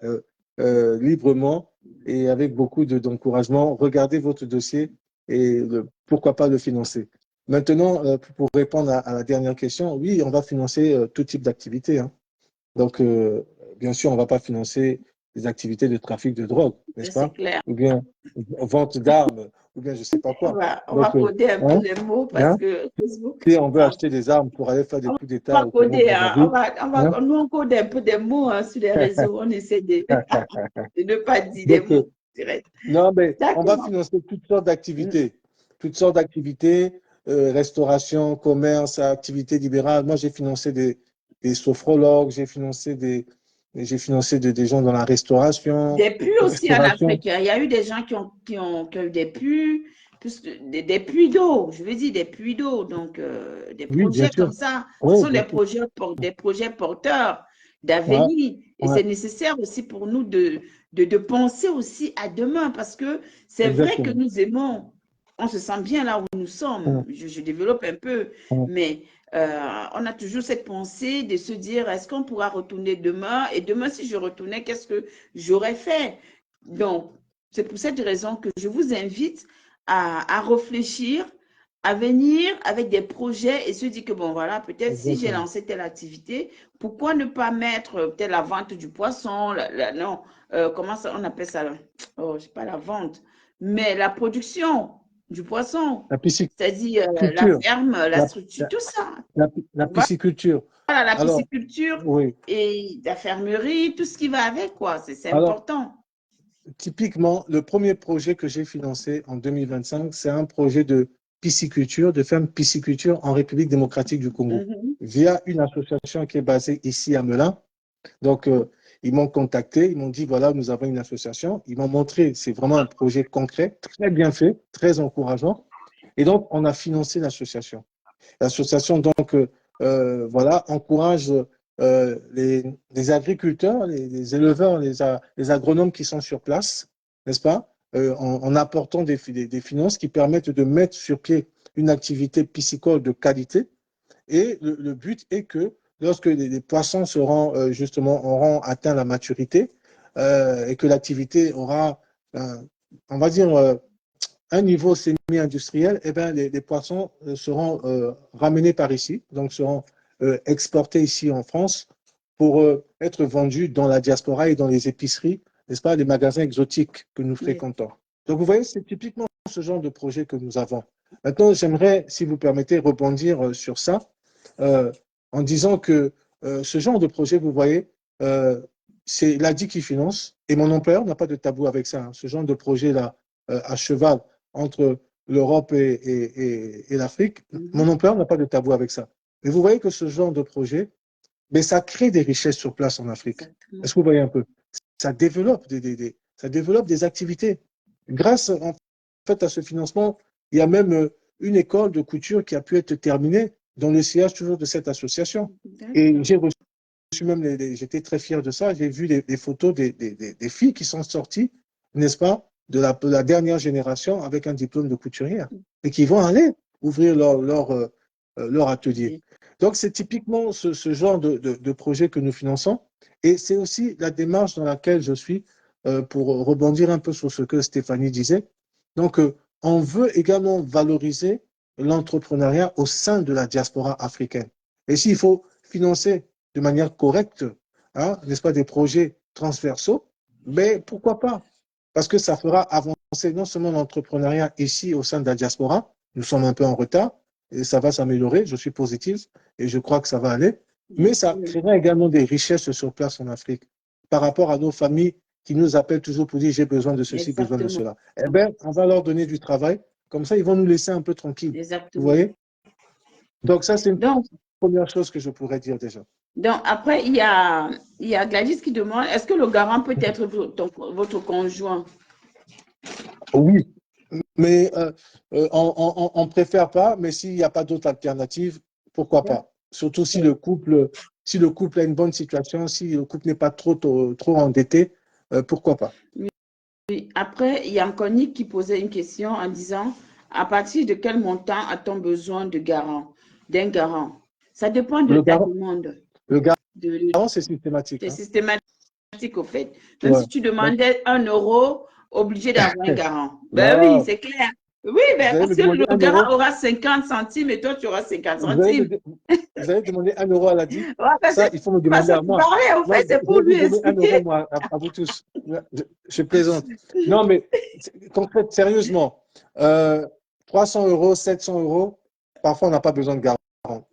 librement et avec beaucoup d'encouragement regarder votre dossier et pourquoi pas le financer. Maintenant, pour répondre à la dernière question, oui, on va financer tout type d'activité, hein. Donc, bien sûr, on ne va pas financer des activités de trafic de drogue, Ça, n'est-ce c'est pas? clair. Ou bien vente d'armes, ou bien je ne sais pas quoi. On va Donc, coder un peu hein, les mots parce hein, que Facebook, si on veut acheter des armes pour aller faire des coups on d'État va au coder, hein. Congo-Brazzaville, hein? Nous, on code un peu des mots hein, sur les réseaux. On essaie de ne pas dire des Donc, mots directs. non, mais on va D'accord. financer Mm. toutes sortes d'activités, restauration, commerce, activités libérales. Moi, j'ai financé des sophrologues, j'ai financé des gens dans la restauration, Des puits aussi en restauration. Afrique. Il y a eu des gens qui ont eu des puits, des puits d'eau, je veux dire des puits d'eau. Donc, des Oui, bien projets sûr. comme ça, ce Oui, sont bien sûr. des projets porteurs Ouais, d'avenir. Et ouais, c'est nécessaire aussi pour nous de penser aussi à demain parce que c'est vrai que exactement. nous aimons, on se sent bien là où nous sommes. Ouais, Je développe un peu, ouais, mais on a toujours cette pensée de se dire, est-ce qu'on pourra retourner demain? Et demain, si je retournais, qu'est-ce que j'aurais fait? Donc, c'est pour cette raison que je vous invite à réfléchir, à venir avec des projets et se dire que, bon, voilà, peut-être si j'ai exactement. lancé telle activité, pourquoi ne pas mettre peut-être la vente du poisson, non, comment ça, on appelle ça? Oh, je sais pas la vente, mais la production du poisson, La c'est-à-dire la pisciculture, ferme, la la, structure, la, tout ça. la pisciculture. Voilà, la Alors, pisciculture oui. et la fermerie, tout ce qui va avec, quoi. C'est Alors, important. typiquement, le premier projet que j'ai financé en 2025, c'est un projet de pisciculture, de ferme pisciculture en République démocratique du Congo, Mhm. via une association qui est basée ici à Melun. Donc, ils m'ont contacté, ils m'ont dit, voilà, nous avons une association. Ils m'ont montré, c'est vraiment un projet concret, très bien fait, très encourageant. Et donc, on a financé l'association. L'association, donc, voilà, encourage les agriculteurs, les éleveurs, les agronomes qui sont sur place, n'est-ce pas, en apportant des finances qui permettent de mettre sur pied une activité piscicole de qualité. Et le but est que lorsque les poissons seront justement auront atteint la maturité et que l'activité aura, on va dire, un niveau semi-industriel, eh ben, les poissons seront ramenés par ici, donc seront exportés ici en France pour être vendus dans la diaspora et dans les épiceries, n'est-ce pas, les magasins exotiques que nous Oui. fréquentons. Donc, vous voyez, c'est typiquement ce genre de projet que nous avons. Maintenant, j'aimerais, si vous permettez, rebondir sur ça euh, en disant que ce genre de projet, vous voyez, c'est l'ADI qui finance et mon employeur n'a pas de tabou avec ça, hein. Ce genre de projet-là, à cheval entre l'Europe et l'Afrique, mon Mhm. employeur n'a pas de tabou avec ça. Mais vous voyez que ce genre de projet, mais ça crée des richesses sur place en Afrique. Exactement. Est-ce que vous voyez un peu? Ça développe ça développe des activités. Grâce en fait à ce financement, il y a même une école de couture qui a pu être terminée dans le sillage toujours de cette association. Et D'accord. j'ai reçu suis même, j'étais très fier de ça. J'ai vu des photos des filles qui sont sorties, n'est-ce pas, de la dernière génération avec un diplôme de couturière et qui vont aller ouvrir leur atelier. Donc, c'est typiquement ce genre de projet que nous finançons et c'est aussi la démarche dans laquelle je suis pour rebondir un peu sur ce que Stéphanie disait. Donc, on veut également valoriser l'entrepreneuriat au sein de la diaspora africaine. Et s'il faut financer de manière correcte, hein, n'est-ce pas, des projets transversaux, mais pourquoi pas? Parce que ça fera avancer non seulement l'entrepreneuriat ici au sein de la diaspora, nous sommes un peu en retard, et ça va s'améliorer, je suis positif, et je crois que ça va aller, mais ça créera également des richesses sur place en Afrique, par rapport à nos familles qui nous appellent toujours pour dire j'ai besoin de ceci, besoin de cela. Eh bien, on va leur donner du travail, comme ça ils vont nous laisser un peu tranquilles. Vous voyez? Donc ça, c'est une première chose que je pourrais dire déjà. Donc, après, il y a Gladys qui demande, est-ce que le garant peut être votre conjoint? Oui, mais on ne préfère pas, mais s'il n'y a pas d'autre alternative, pourquoi pas? Surtout si le couple a une bonne situation, si le couple n'est pas trop endetté, pourquoi pas? Oui. Après, il y a encore Nick qui posait une question en disant, à partir de quel montant a-t-on besoin d'un garant? Ça dépend de ta demande. Le garant, c'est systématique. C'est systématique, au fait. Même si tu demandais 1 euro, obligé d'avoir un garant. Ben oui, c'est clair. Oui, ben parce que le garant aura 50 centimes et toi, tu auras 50 centimes. Vous allez demander 1 euro à la dit. Ça, il faut me demander à moi. En fait, c'est pour lui expliquer. 1 euro, moi, à vous tous. Je plaisante. Non, mais concrètement, sérieusement, 300 euros, 700 euros, parfois, on n'a pas besoin de garant.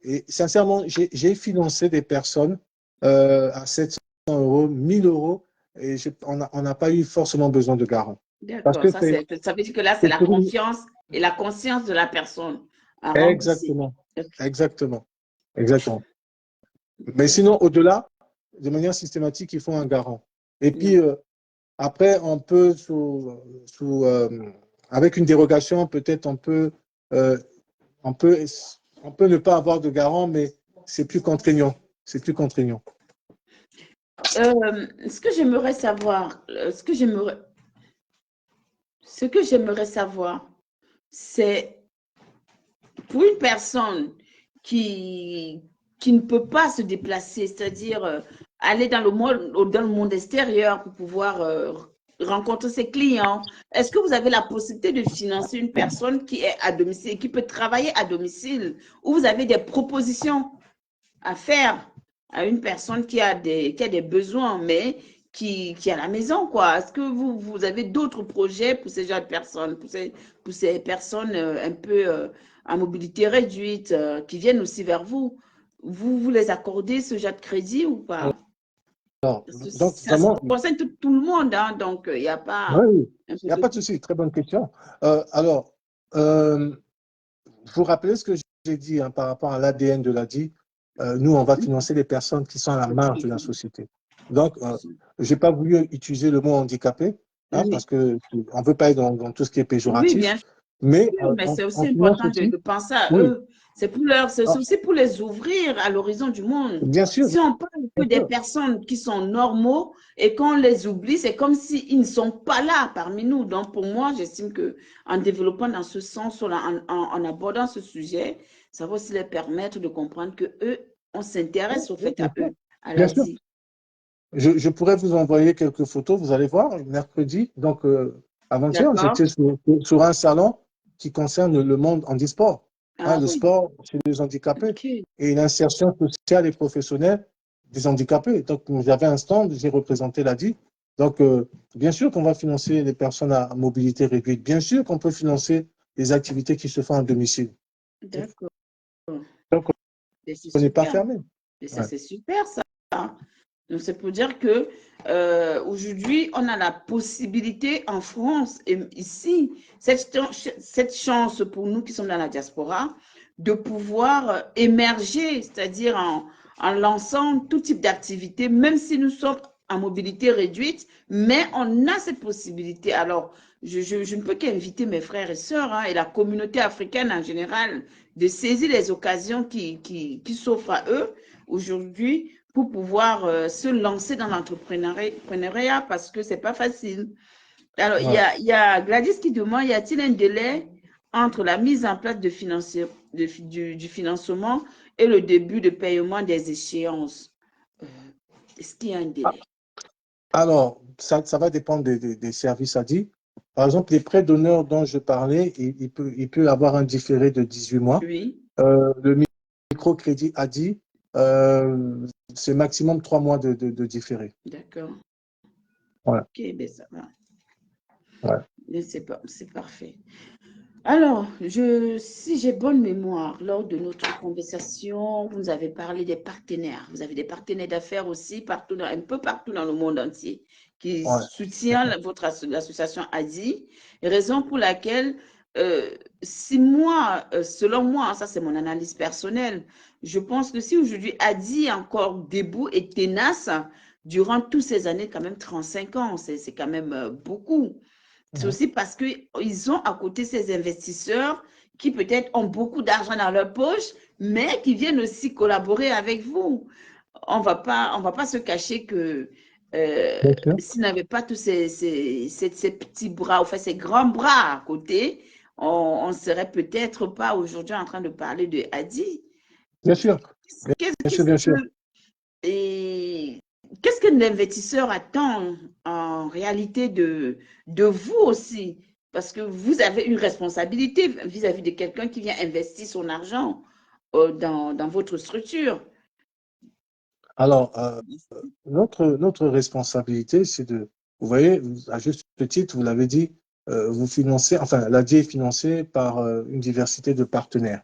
Et sincèrement, j'ai financé des personnes à 700 euros, 1000 euros, et on n'a pas eu forcément besoin de garant. D'accord, ça veut dire que là, c'est la confiance et la conscience de la personne. Exactement. Exactement. Exactement. Mais sinon, au-delà, de manière systématique, il faut un garant. Et puis, après, on peut, avec une dérogation, peut-être on peut ne pas avoir de garant, mais c'est plus contraignant. C'est plus contraignant. Ce que j'aimerais savoir, c'est pour une personne qui ne peut pas se déplacer, c'est-à-dire aller dans le monde extérieur pour pouvoir rencontrer ses clients. Est-ce que vous avez la possibilité de financer une personne qui est à domicile, qui peut travailler à domicile, ou vous avez des propositions à faire à une personne qui a des besoins, mais qui est à la maison, quoi? Est-ce que vous avez d'autres projets pour ces genres de personnes, pour ces personnes un peu à mobilité réduite, qui viennent aussi vers vous? Vous les accordez ce genre de crédit ou pas? Alors, donc, ça concerne tout le monde, hein, donc il n'y a pas… Oui, il n'y a pas de souci, très bonne question. Alors, vous rappelez ce que j'ai dit hein, par rapport à l'ADN de l'ADI. Nous, on va financer les personnes qui sont à la marge de la société. Donc, je n'ai pas voulu utiliser le mot handicapé, hein, parce qu'on ne veut pas être dans tout ce qui est péjoratif. Oui, bien sûr. Mais c'est aussi important de penser à eux. C'est aussi pour les ouvrir à l'horizon du monde. Bien sûr. Si on parle que des personnes qui sont normaux et qu'on les oublie, c'est comme s'ils ne sont pas là parmi nous. Donc, pour moi, j'estime qu'en développant dans ce sens, en abordant ce sujet, ça va aussi les permettre de comprendre qu'eux, on s'intéresse au fait à eux, à la vie. Je pourrais vous envoyer quelques photos, vous allez voir, mercredi. Donc, avant-hier, j'étais sur un salon qui concerne le monde handisport. Le sport chez les handicapés et l'insertion sociale et professionnelle des handicapés. Donc, j'avais un stand, j'ai représenté l'ADI. Donc, bien sûr qu'on va financer les personnes à mobilité réduite. Bien sûr qu'on peut financer les activités qui se font à domicile. D'accord. Donc, on n'est pas fermé. Et ça, c'est super, ça. Donc, c'est pour dire que aujourd'hui, on a la possibilité en France et ici, cette chance pour nous qui sommes dans la diaspora, de pouvoir émerger, c'est-à-dire en lançant tout type d'activité, même si nous sommes en mobilité réduite, mais on a cette possibilité. Alors, je ne peux qu'inviter mes frères et sœurs et la communauté africaine en général de saisir les occasions qui s'offrent à eux aujourd'hui pour pouvoir se lancer dans l'entrepreneuriat parce que c'est pas facile. Alors, Ouais. il y a Gladys qui demande, y a-t-il un délai entre la mise en place du financement et le début de paiement des échéances? Euh, Est-ce qu'il y a un Ah, délai? alors, ça va dépendre des services à dire. Par exemple, les prêts d'honneur dont je parlais, il peut avoir un différé de 18 mois. Oui, Le microcrédit a dit, c'est maximum 3 mois de différé. d'accord. Voilà. Ok, ben ça va. Ouais. C'est parfait. Alors, si j'ai bonne mémoire, lors de notre conversation, vous nous avez parlé des partenaires. Vous avez des partenaires d'affaires aussi, un peu partout dans le monde entier, qui Ouais. soutiennent l'association ADI. Raison pour laquelle, si moi, selon moi, ça c'est mon analyse personnelle, je pense que si aujourd'hui ADI est encore debout et tenace, durant toutes ces années, quand même 35 ans, c'est quand même beaucoup. C'est Mhm. aussi parce qu'ils ont à côté ces investisseurs qui peut-être ont beaucoup d'argent dans leur poche, mais qui viennent aussi collaborer avec vous. On va pas se cacher que Bien sûr. s'ils n'avaient pas tous ces petits bras, enfin ces grands bras à côté, on ne serait peut-être pas aujourd'hui en train de parler de Hadi. Bien sûr. Bien sûr, Qu'est-ce bien sûr. que et qu'est-ce que l'investisseur attend en réalité de vous aussi? Parce que vous avez une responsabilité vis-à-vis de quelqu'un qui vient investir son argent dans votre structure. Alors, notre responsabilité, c'est vous voyez, à juste titre, vous l'avez dit, vous financez, enfin, l'ADI est financée par une diversité de partenaires.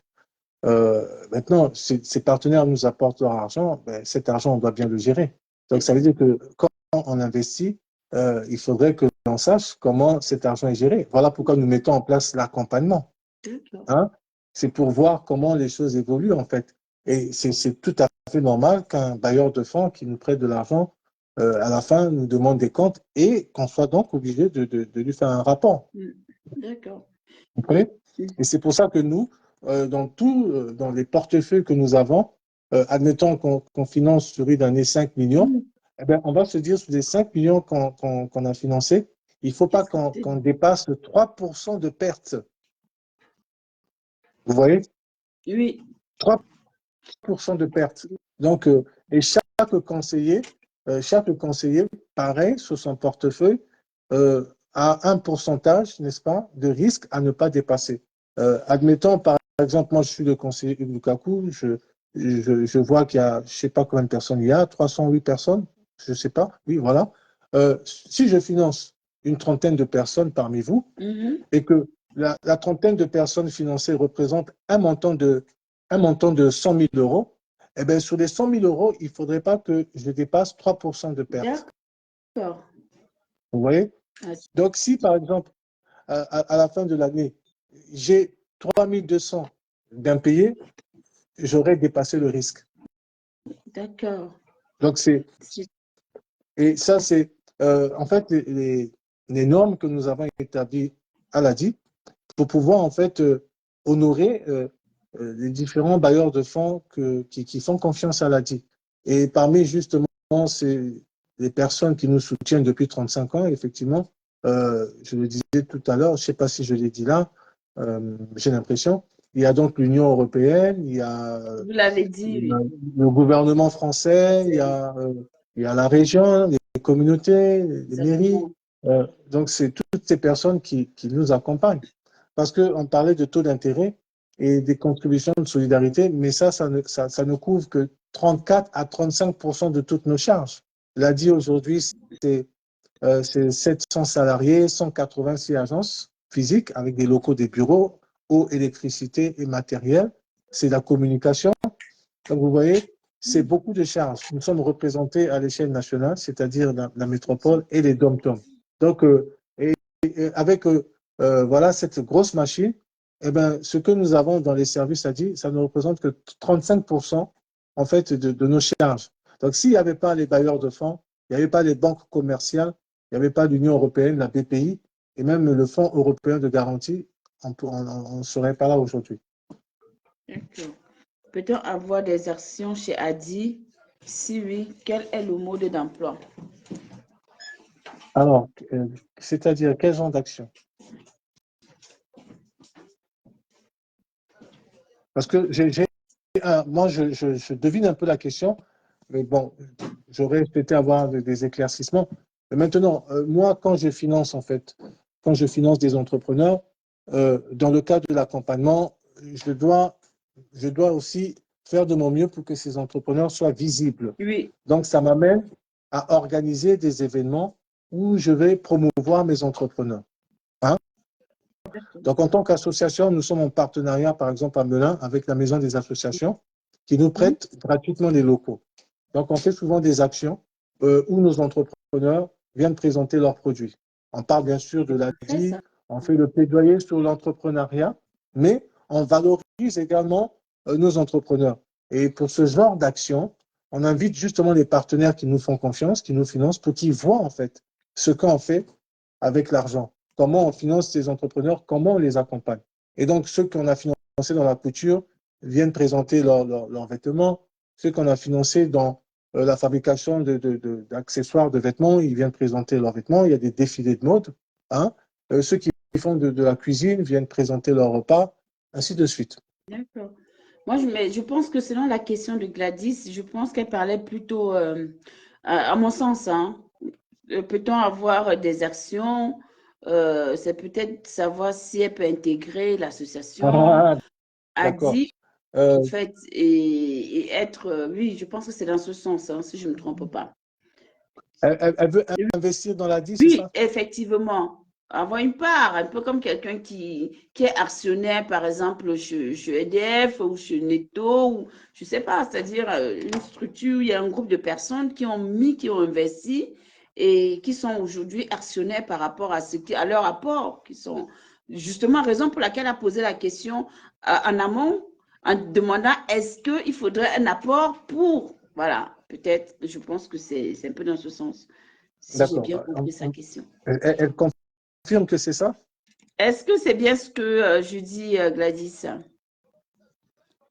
Maintenant, ces partenaires nous apportent leur argent, ben, cet argent, on doit bien le gérer. Donc, ça veut dire que quand on investit, il faudrait que l'on sache comment cet argent est géré. Voilà pourquoi nous mettons en place l'accompagnement. D'accord. Hein? C'est pour voir comment les choses évoluent, en fait. Et c'est tout à fait normal qu'un bailleur de fonds qui nous prête de l'argent, à la fin, nous demande des comptes et qu'on soit donc obligé de lui faire un rapport. D'accord. Vous comprenez? Et- Et c'est pour ça que nous, dans les portefeuilles que nous avons, admettons qu'on finance sur une année 5 millions, eh bien, on va se dire sur les 5 millions qu'on a financés, il ne faut pas qu'on dépasse 3% de pertes. Vous voyez? Oui, 3% de pertes. Donc, et chaque conseiller, pareil, sur son portefeuille, a un pourcentage, n'est-ce pas, de risque à ne pas dépasser. Admettons, par exemple, moi, je suis le conseiller Lukaku, je vois qu'il y a, je ne sais pas combien de personnes il y a, 308 personnes, je ne sais pas, oui, voilà. Si je finance une trentaine de personnes parmi vous, mhm, et que la trentaine de personnes financées représente un montant de 100 000 euros, eh bien, sur les 100 000 euros, il ne faudrait pas que je dépasse 3% de perte. d'accord. Vous voyez? Ah, Donc, si par exemple, à la fin de l'année, j'ai 3 200 d'impayés, j'aurais dépassé le risque. d'accord. Donc, et ça, c'est en fait les normes que nous avons établies à l'ADI pour pouvoir en fait honorer les différents bailleurs de fonds qui font confiance à l'ADI. Et parmi justement les personnes qui nous soutiennent depuis 35 ans, effectivement, je le disais tout à l'heure, je ne sais pas si je l'ai dit là, j'ai l'impression, il y a donc l'Union européenne, Vous l'avez dit, il y a oui. le gouvernement français, il y a la région, les communautés, les mairies. Exactement. Donc, c'est toutes ces personnes qui nous accompagnent. Parce qu'on parlait de taux d'intérêt et des contributions de solidarité, mais ça ne couvre que 34 à 35% de toutes nos charges. L'a dit aujourd'hui, c'est 700 salariés, 186 agences physiques avec des locaux, des bureaux, eau, électricité et matériel. C'est la communication. Donc, vous voyez, c'est beaucoup de charges. Nous sommes représentés à l'échelle nationale, c'est-à-dire la métropole et les dom-toms. Donc, avec voilà, cette grosse machine, eh ben, ce que nous avons dans les services, ça ne représente que 35% en fait, de nos charges. Donc, s'il n'y avait pas les bailleurs de fonds, il n'y avait pas les banques commerciales, il n'y avait pas l'Union européenne, la BPI et même le Fonds européen de garantie, on ne serait pas là aujourd'hui. D'accord. Peut-on avoir des actions chez Adi? Si oui, quel est le mode d'emploi? Alors, c'est-à-dire quel genre d'action? Parce que moi, je devine un peu la question, mais bon, j'aurais souhaité avoir des éclaircissements. Mais maintenant, moi, quand je finance, en fait, quand je finance des entrepreneurs, dans le cadre de l'accompagnement, je dois aussi faire de mon mieux pour que ces entrepreneurs soient visibles. Oui. Donc, ça m'amène à organiser des événements où je vais promouvoir mes entrepreneurs. Hein? Donc, en tant qu'association, nous sommes en partenariat, par exemple, à Melun, avec la Maison des associations, qui nous Mhm. prête gratuitement des locaux. Donc, on fait souvent des actions où nos entrepreneurs viennent présenter leurs produits. On parle bien sûr de Parfait, l'ADI, ça. on fait le plaidoyer sur l'entrepreneuriat, mais on valorise également nos entrepreneurs. Et pour ce genre d'action, on invite justement les partenaires qui nous font confiance, qui nous financent, pour qu'ils voient en fait ce qu'on fait avec l'argent, comment on finance ces entrepreneurs, comment on les accompagne. Et donc, ceux qu'on a financés dans la couture viennent présenter leurs vêtements. Ceux qu'on a financés dans la fabrication d'accessoires de vêtements, ils viennent présenter leurs vêtements. Il y a des défilés de mode. Hein. Ceux qui font de la cuisine viennent présenter leurs repas, ainsi de suite. D'accord. Moi, je pense que selon la question de Gladys, je pense qu'elle parlait plutôt, à mon sens, hein, peut-on avoir des actions? C'est peut-être savoir si elle peut intégrer l'association, Ah, a d'accord. dit, en Euh, fait, et être, oui, je pense que c'est dans ce sens, hein, si je ne me trompe pas. elle veut investir dans la DIS, c'est Oui, ça? effectivement, avoir une part, un peu comme quelqu'un qui est actionnaire, par exemple, chez EDF ou chez Netto, ou je ne sais pas, c'est-à-dire une structure où il y a un groupe de personnes qui ont mis, qui ont investi et qui sont aujourd'hui actionnaires par rapport à, à leur apport, qui sont justement raison pour laquelle elle a posé la question en amont, en demandant est-ce qu'il faudrait un apport pour, voilà, peut-être, je pense que c'est un peu dans ce sens si j'ai D'accord. bien compris sa question. Elle confirme que c'est ça? Est-ce que c'est bien ce que je dis, Gladys?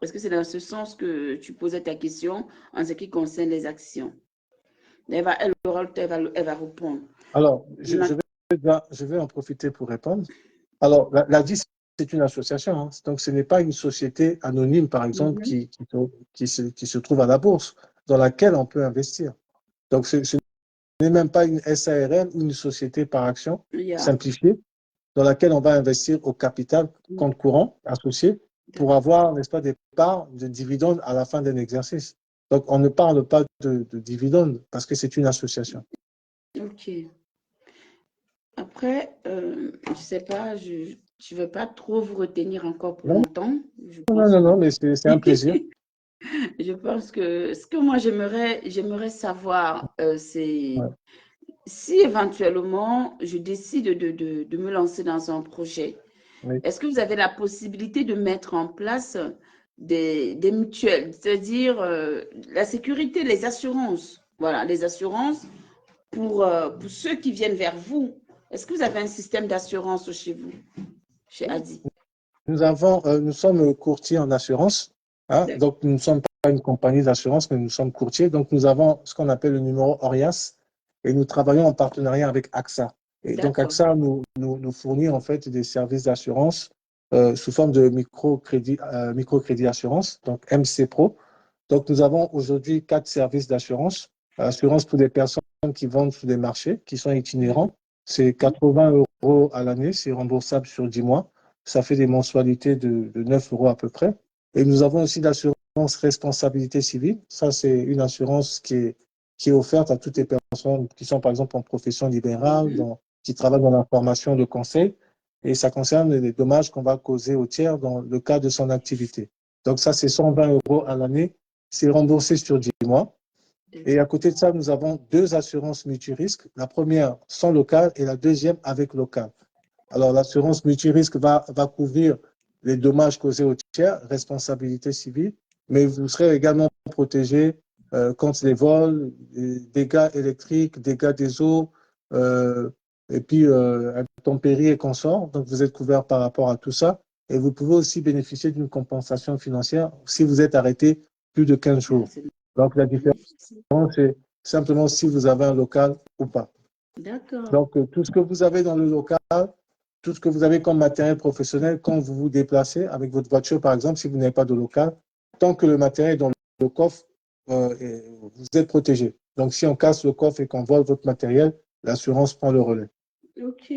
Est-ce que c'est dans ce sens que tu posais ta question en ce qui concerne les actions? Elle va répondre. Alors, On a- je vais en profiter pour répondre. Alors, la DIS, c'est une association, hein. Donc ce n'est pas une société anonyme, par exemple, Mhm. qui se trouve à la bourse, dans laquelle on peut investir. Donc, ce n'est même pas une SARL ou une société par action Yeah. simplifiée, dans laquelle on va investir au capital, Mm. compte courant, associé, pour avoir, n'est-ce pas, des parts de dividendes à la fin d'un exercice. Donc, on ne parle pas de dividendes parce que c'est une association. Ok. Après, je ne sais pas, je ne vais pas trop vous retenir encore pour Non, longtemps. Je non, pense non, que, non, mais c'est un plaisir. je pense que ce que moi j'aimerais savoir, c'est Ouais. si éventuellement je décide de me lancer dans un projet, Oui. est-ce que vous avez la possibilité de mettre en place des mutuelles, c'est-à-dire la sécurité, les assurances, voilà, les assurances pour ceux qui viennent vers vous. Est-ce que vous avez un système d'assurance chez vous, chez Adi? Nous sommes courtiers en assurance, hein, D'accord. donc nous ne sommes pas une compagnie d'assurance, mais nous sommes courtiers. Donc nous avons ce qu'on appelle le numéro ORIAS et nous travaillons en partenariat avec AXA. Et donc D'accord. AXA nous fournit en fait des services d'assurance sous forme de microcrédit assurance, donc MC Pro. Donc nous avons aujourd'hui 4 services d'assurance. Assurance pour des personnes qui vendent sur des marchés, qui sont itinérants. C'est 80 € à l'année, c'est remboursable sur 10 mois. Ça fait des mensualités de 9 € à peu près. Et nous avons aussi l'assurance responsabilité civile. Ça, c'est une assurance qui est offerte à toutes les personnes qui sont, par exemple, en profession libérale, Mhm. qui travaillent dans la formation de conseil. Et ça concerne les dommages qu'on va causer au tiers dans le cas de son activité. Donc ça, c'est 120 € à l'année. C'est remboursé sur 10 mois. Et à côté de ça, nous avons 2 assurances multirisques. La première sans local et la deuxième avec local. Alors, l'assurance multirisque va couvrir les dommages causés aux tiers, responsabilité civile, mais vous serez également protégé contre les vols, les dégâts électriques, dégâts des eaux, euh, et puis intempéries et consorts. Donc, vous êtes couvert par rapport à tout ça. Et vous pouvez aussi bénéficier d'une compensation financière si vous êtes arrêté plus de 15 Ah, jours. Donc, la différence, c'est simplement si vous avez un local ou pas. D'accord. Donc, tout ce que vous avez dans le local, tout ce que vous avez comme matériel professionnel, quand vous vous déplacez avec votre voiture, par exemple, si vous n'avez pas de local, tant que le matériel est dans le coffre, vous êtes protégé. Donc, si on casse le coffre et qu'on vole votre matériel, l'assurance prend le relais. Ok.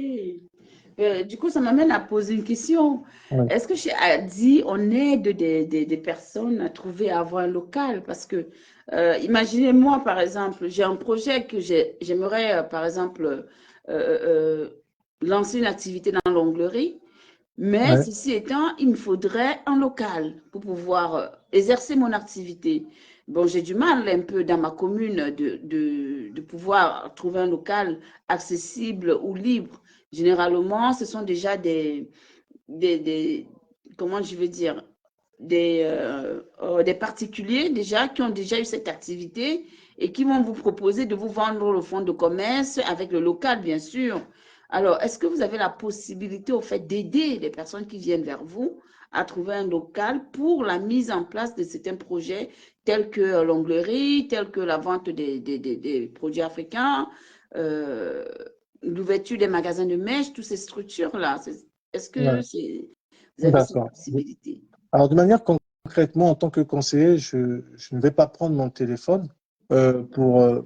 Du coup, ça m'amène à poser une question. Ouais. Est-ce que chez Adi, on aide des personnes à trouver, à avoir un local? Parce que, imaginez-moi, par exemple, j'ai un projet que j'aimerais, par exemple, lancer une activité dans l'onglerie, mais Ouais. ceci étant, il me faudrait un local pour pouvoir exercer mon activité. Bon, j'ai du mal un peu dans ma commune de pouvoir trouver un local accessible ou libre. Généralement, ce sont déjà des comment je veux dire, des particuliers déjà qui ont déjà eu cette activité et qui vont vous proposer de vous vendre le fonds de commerce avec le local, bien sûr. Alors, est-ce que vous avez la possibilité, au fait, d'aider les personnes qui viennent vers vous à trouver un local pour la mise en place de certains projets tels que l'onglerie, tels que la vente des produits africains, euh, l'ouverture des magasins de mèches, toutes ces structures-là? Est-ce que Ouais. vous avez cette D'accord. possibilité? Alors, de manière concrète, moi, en tant que conseiller, je ne vais pas prendre mon téléphone pour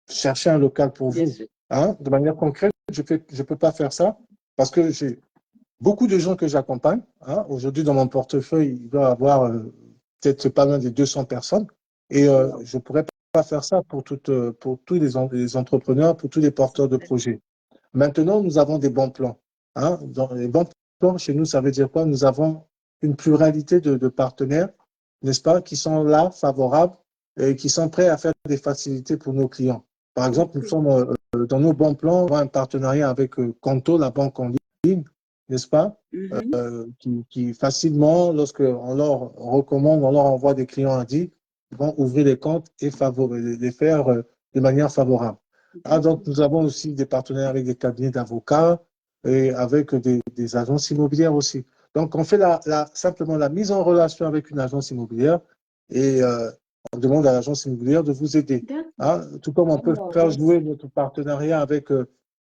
chercher un local pour Bien vous. sûr. Hein? De manière concrète, je peux pas faire ça parce que j'ai beaucoup de gens que j'accompagne. Hein? Aujourd'hui, dans mon portefeuille, il doit y avoir peut-être pas loin des 200 personnes. Et Wow. je ne pourrais pas faire ça pour tous les entrepreneurs, pour tous les porteurs de projets. Maintenant, nous avons des bons plans. Hein? Dans les bons plans, chez nous, ça veut dire quoi? Nous avons une pluralité de partenaires, n'est-ce pas, qui sont là, favorables, et qui sont prêts à faire des facilités pour nos clients. Par exemple, nous Ok. sommes dans nos bons plans, on a un partenariat avec Conto, la banque en ligne, n'est-ce pas? Mhm. Qui facilement, lorsqu'on leur recommande, on leur envoie des clients indiques, ils vont ouvrir les comptes et les faire de manière favorable. Ah, donc, D'accord. nous avons aussi des partenaires avec des cabinets d'avocats et avec des agences immobilières aussi. Donc, on fait simplement la mise en relation avec une agence immobilière et on demande à l'agence immobilière de vous aider. D'accord. Hein, tout comme on peut faire Alors, jouer notre partenariat avec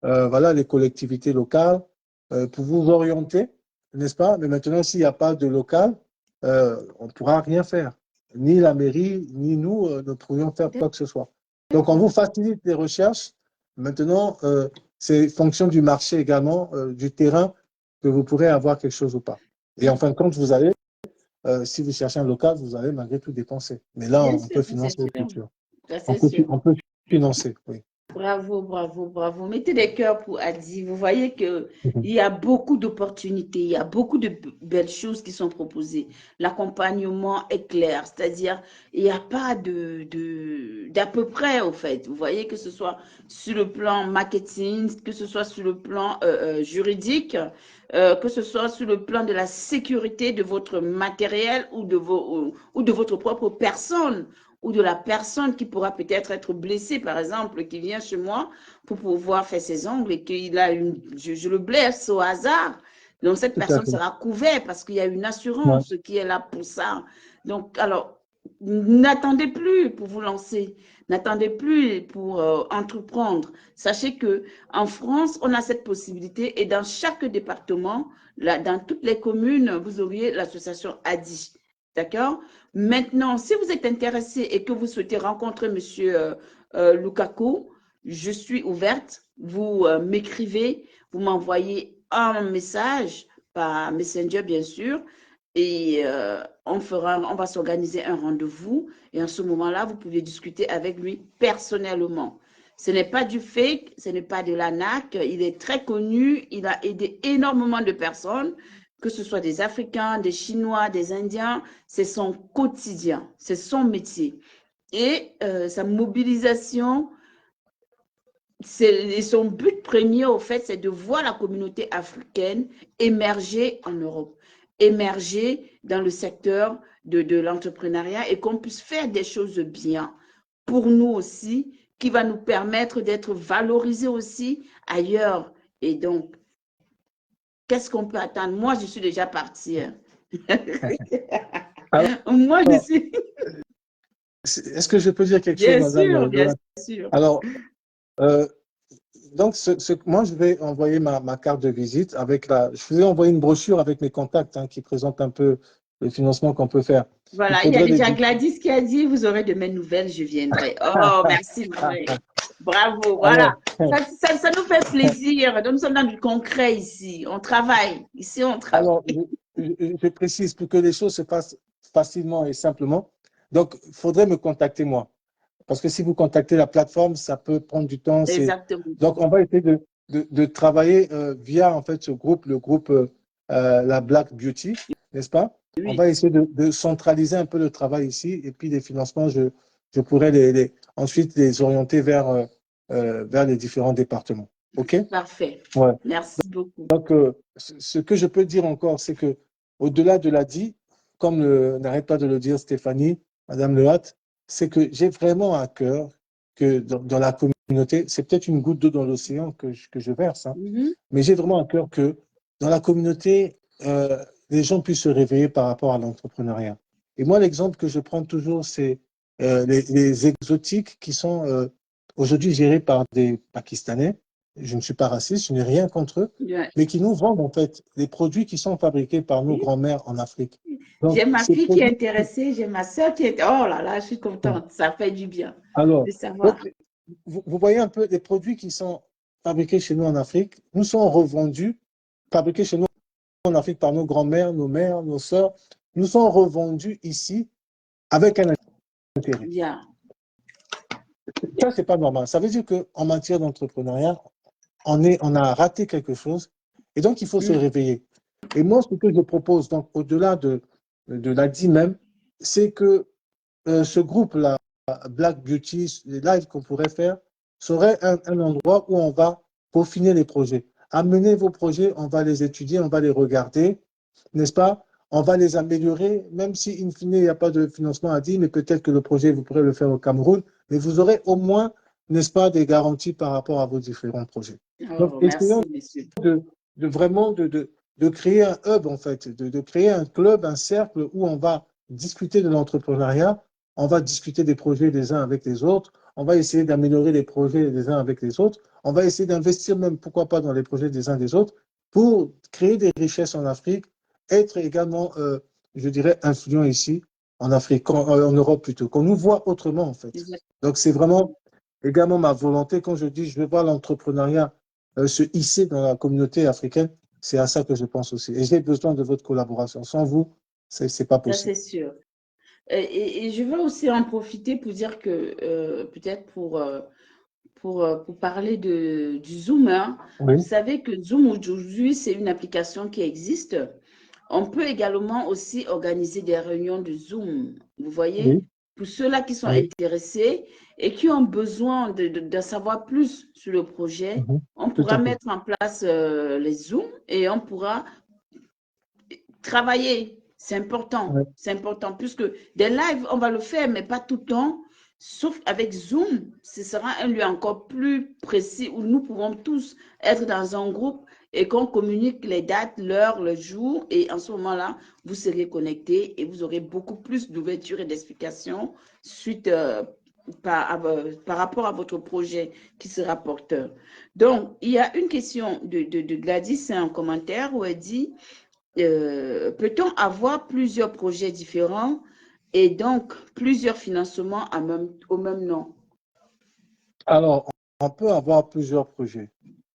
voilà, les collectivités locales pour vous orienter, n'est-ce pas? Mais maintenant, s'il n'y a pas de local, on ne pourra rien faire. Ni la mairie, ni nous ne pourrions faire quoi que ce soit. Donc, on d'accord. vous facilite les recherches. Maintenant, c'est fonction du marché également, du terrain, que vous pourrez avoir quelque chose ou pas. Et en fin de compte, vous allez, si vous cherchez un local, vous allez malgré tout dépenser. Mais là, Bien on peut sûr, ça c'est financer le sûr. futur. Ça c'est sûr. On peut financer, oui. Bravo, bravo, bravo. Mettez des cœurs pour Adi. Vous voyez que Mhm. il y a beaucoup d'opportunités, il y a beaucoup de belles choses qui sont proposées. L'accompagnement est clair, c'est-à-dire il n'y a pas d'à peu près au fait. Vous voyez que ce soit sur le plan marketing, que ce soit sur le plan juridique, que ce soit sur le plan de la sécurité de votre matériel ou de votre propre personne ou de la personne qui pourra peut-être être blessée, par exemple, qui vient chez moi pour pouvoir faire ses ongles et qu'il a je le blesse au hasard. Donc, cette Tout à personne fait. sera couverte parce qu'il y a une Ouais, assurance qui est là pour ça. Donc, alors, n'attendez plus pour vous lancer. N'attendez plus pour entreprendre. Sachez que en France, on a cette possibilité et dans chaque département, là, dans toutes les communes, vous auriez l'association ADI. D'accord? Maintenant, si vous êtes intéressé et que vous souhaitez rencontrer Monsieur Lukaku, je suis ouverte. Vous m'écrivez, vous m'envoyez un message par Messenger, bien sûr, et on va s'organiser un rendez-vous. Et en ce moment-là, vous pouvez discuter avec lui personnellement. Ce n'est pas du fake, ce n'est pas de l'arnaque. Il est très connu, il a aidé énormément de personnes, que ce soit des Africains, des Chinois, des Indiens. C'est son quotidien, c'est son métier. Et sa mobilisation, et son but premier, au fait, c'est de voir la communauté africaine émerger en Europe, émerger dans le secteur de l'entrepreneuriat et qu'on puisse faire des choses bien pour nous aussi, qui va nous permettre d'être valorisés aussi ailleurs. Et donc, qu'est-ce qu'on peut attendre? Moi, je suis déjà partie. alors, Moi, je suis. est-ce que je peux dire quelque chose, Bien Madame sûr, bien Lola? sûr. Alors, euh, donc, moi, je vais envoyer ma carte de visite avec je vais envoyer une brochure avec mes contacts hein, qui présente un peu le financement qu'on peut faire. Il Voilà, il y a faudrait les déjà Gladys qui a dit, vous aurez de mes nouvelles, je viendrai. Oh, merci, maman. Bravo, voilà. Alors, Ça nous fait plaisir. Donc, nous sommes dans du concret ici. On travaille. Ici, on travaille. alors je précise pour que les choses se passent facilement et simplement. Donc, il faudrait me contacter moi. Parce que si vous contactez la plateforme, ça peut prendre du temps. Exactement. Donc, on va essayer de travailler via en fait ce groupe, le groupe la Black Beauty, n'est-ce pas? On Oui, va essayer de centraliser un peu le travail ici et puis les financements, je pourrais ensuite les orienter vers les différents départements. OK? parfait. Ouais. Merci beaucoup. Donc, ce que je peux dire encore, c'est que au-delà de la dit, comme n'arrête pas de le dire Stéphanie, Madame Lehat, c'est que j'ai vraiment à cœur que dans la communauté, c'est peut-être une goutte d'eau dans l'océan que je verse, hein, Mhm. mais j'ai vraiment à cœur que dans la communauté, les gens puissent se réveiller par rapport à l'entrepreneuriat. Et moi, l'exemple que je prends toujours, c'est les exotiques qui sont aujourd'hui gérés par des Pakistanais. Je ne suis pas raciste, je n'ai rien contre eux, Ouais. mais qui nous vendent en fait des produits qui sont fabriqués par nos grands-mères en Afrique. J'ai Donc, ma ces fille qui est produits, intéressée, j'ai ma soeur qui est... Oh là là, je suis contente. Ça fait du bien alors, de savoir. donc, vous voyez un peu les produits qui sont fabriqués chez nous en Afrique, nous sont revendus, fabriqués chez nous en Afrique par nos grands-mères, nos mères, nos sœurs, nous sont revendus ici avec un intérêt. Bien. Ça, c'est pas normal. Ça veut dire qu'en matière d'entrepreneuriat, on a raté quelque chose et donc il faut se Mm. réveiller. Et moi, ce que je propose, donc au-delà de l'ADI même, c'est que ce groupe-là, Black Beauty, les lives qu'on pourrait faire, serait un endroit où on va peaufiner les projets. Amener vos projets, on va les étudier, on va les regarder, n'est-ce pas? On va les améliorer, même si, in fine, il n'y a pas de financement à dire, mais peut-être que le projet, vous pourrez le faire au Cameroun, mais vous aurez au moins, n'est-ce pas, des garanties par rapport à vos différents projets. Donc, Oh, essayons merci, monsieur. vraiment de créer un hub, en fait, de créer un club, un cercle où on va discuter de l'entrepreneuriat, on va discuter des projets les uns avec les autres, on va essayer d'améliorer les projets les uns avec les autres, on va essayer d'investir même, pourquoi pas, dans les projets des uns des autres pour créer des richesses en Afrique, être également, je dirais, influent ici en Afrique, en Europe plutôt, qu'on nous voit autrement, en fait. Exact. Donc, c'est vraiment également ma volonté quand je dis je vais voir l'entrepreneuriat se hisser dans la communauté africaine, c'est à ça que je pense aussi. Et j'ai besoin de votre collaboration. Sans vous, c'est pas Ça, possible. c'est sûr. Et je veux aussi en profiter pour dire que peut-être pour parler du Zoom, hein, vous Oui, savez que Zoom aujourd'hui, c'est une application qui existe. On peut également aussi organiser des réunions de Zoom, vous voyez, oui, pour ceux-là qui sont oui. intéressés et qui ont besoin de savoir plus sur le projet, Mhm. on Tout pourra à fait. mettre en place les Zooms et on pourra travailler. Ouais. C'est important, puisque des lives, on va le faire, mais pas tout le temps. Sauf avec Zoom, ce sera un lieu encore plus précis où nous pouvons tous être dans un groupe et qu'on communique les dates, l'heure, le jour. Et en ce moment-là, vous serez connectés et vous aurez beaucoup plus d'ouverture et d'explications suite par rapport à votre projet qui sera porteur. Donc, il y a une question de Gladys, c'est un commentaire où elle dit peut-on avoir plusieurs projets différents et donc plusieurs financements au même nom? Alors, on peut avoir plusieurs projets.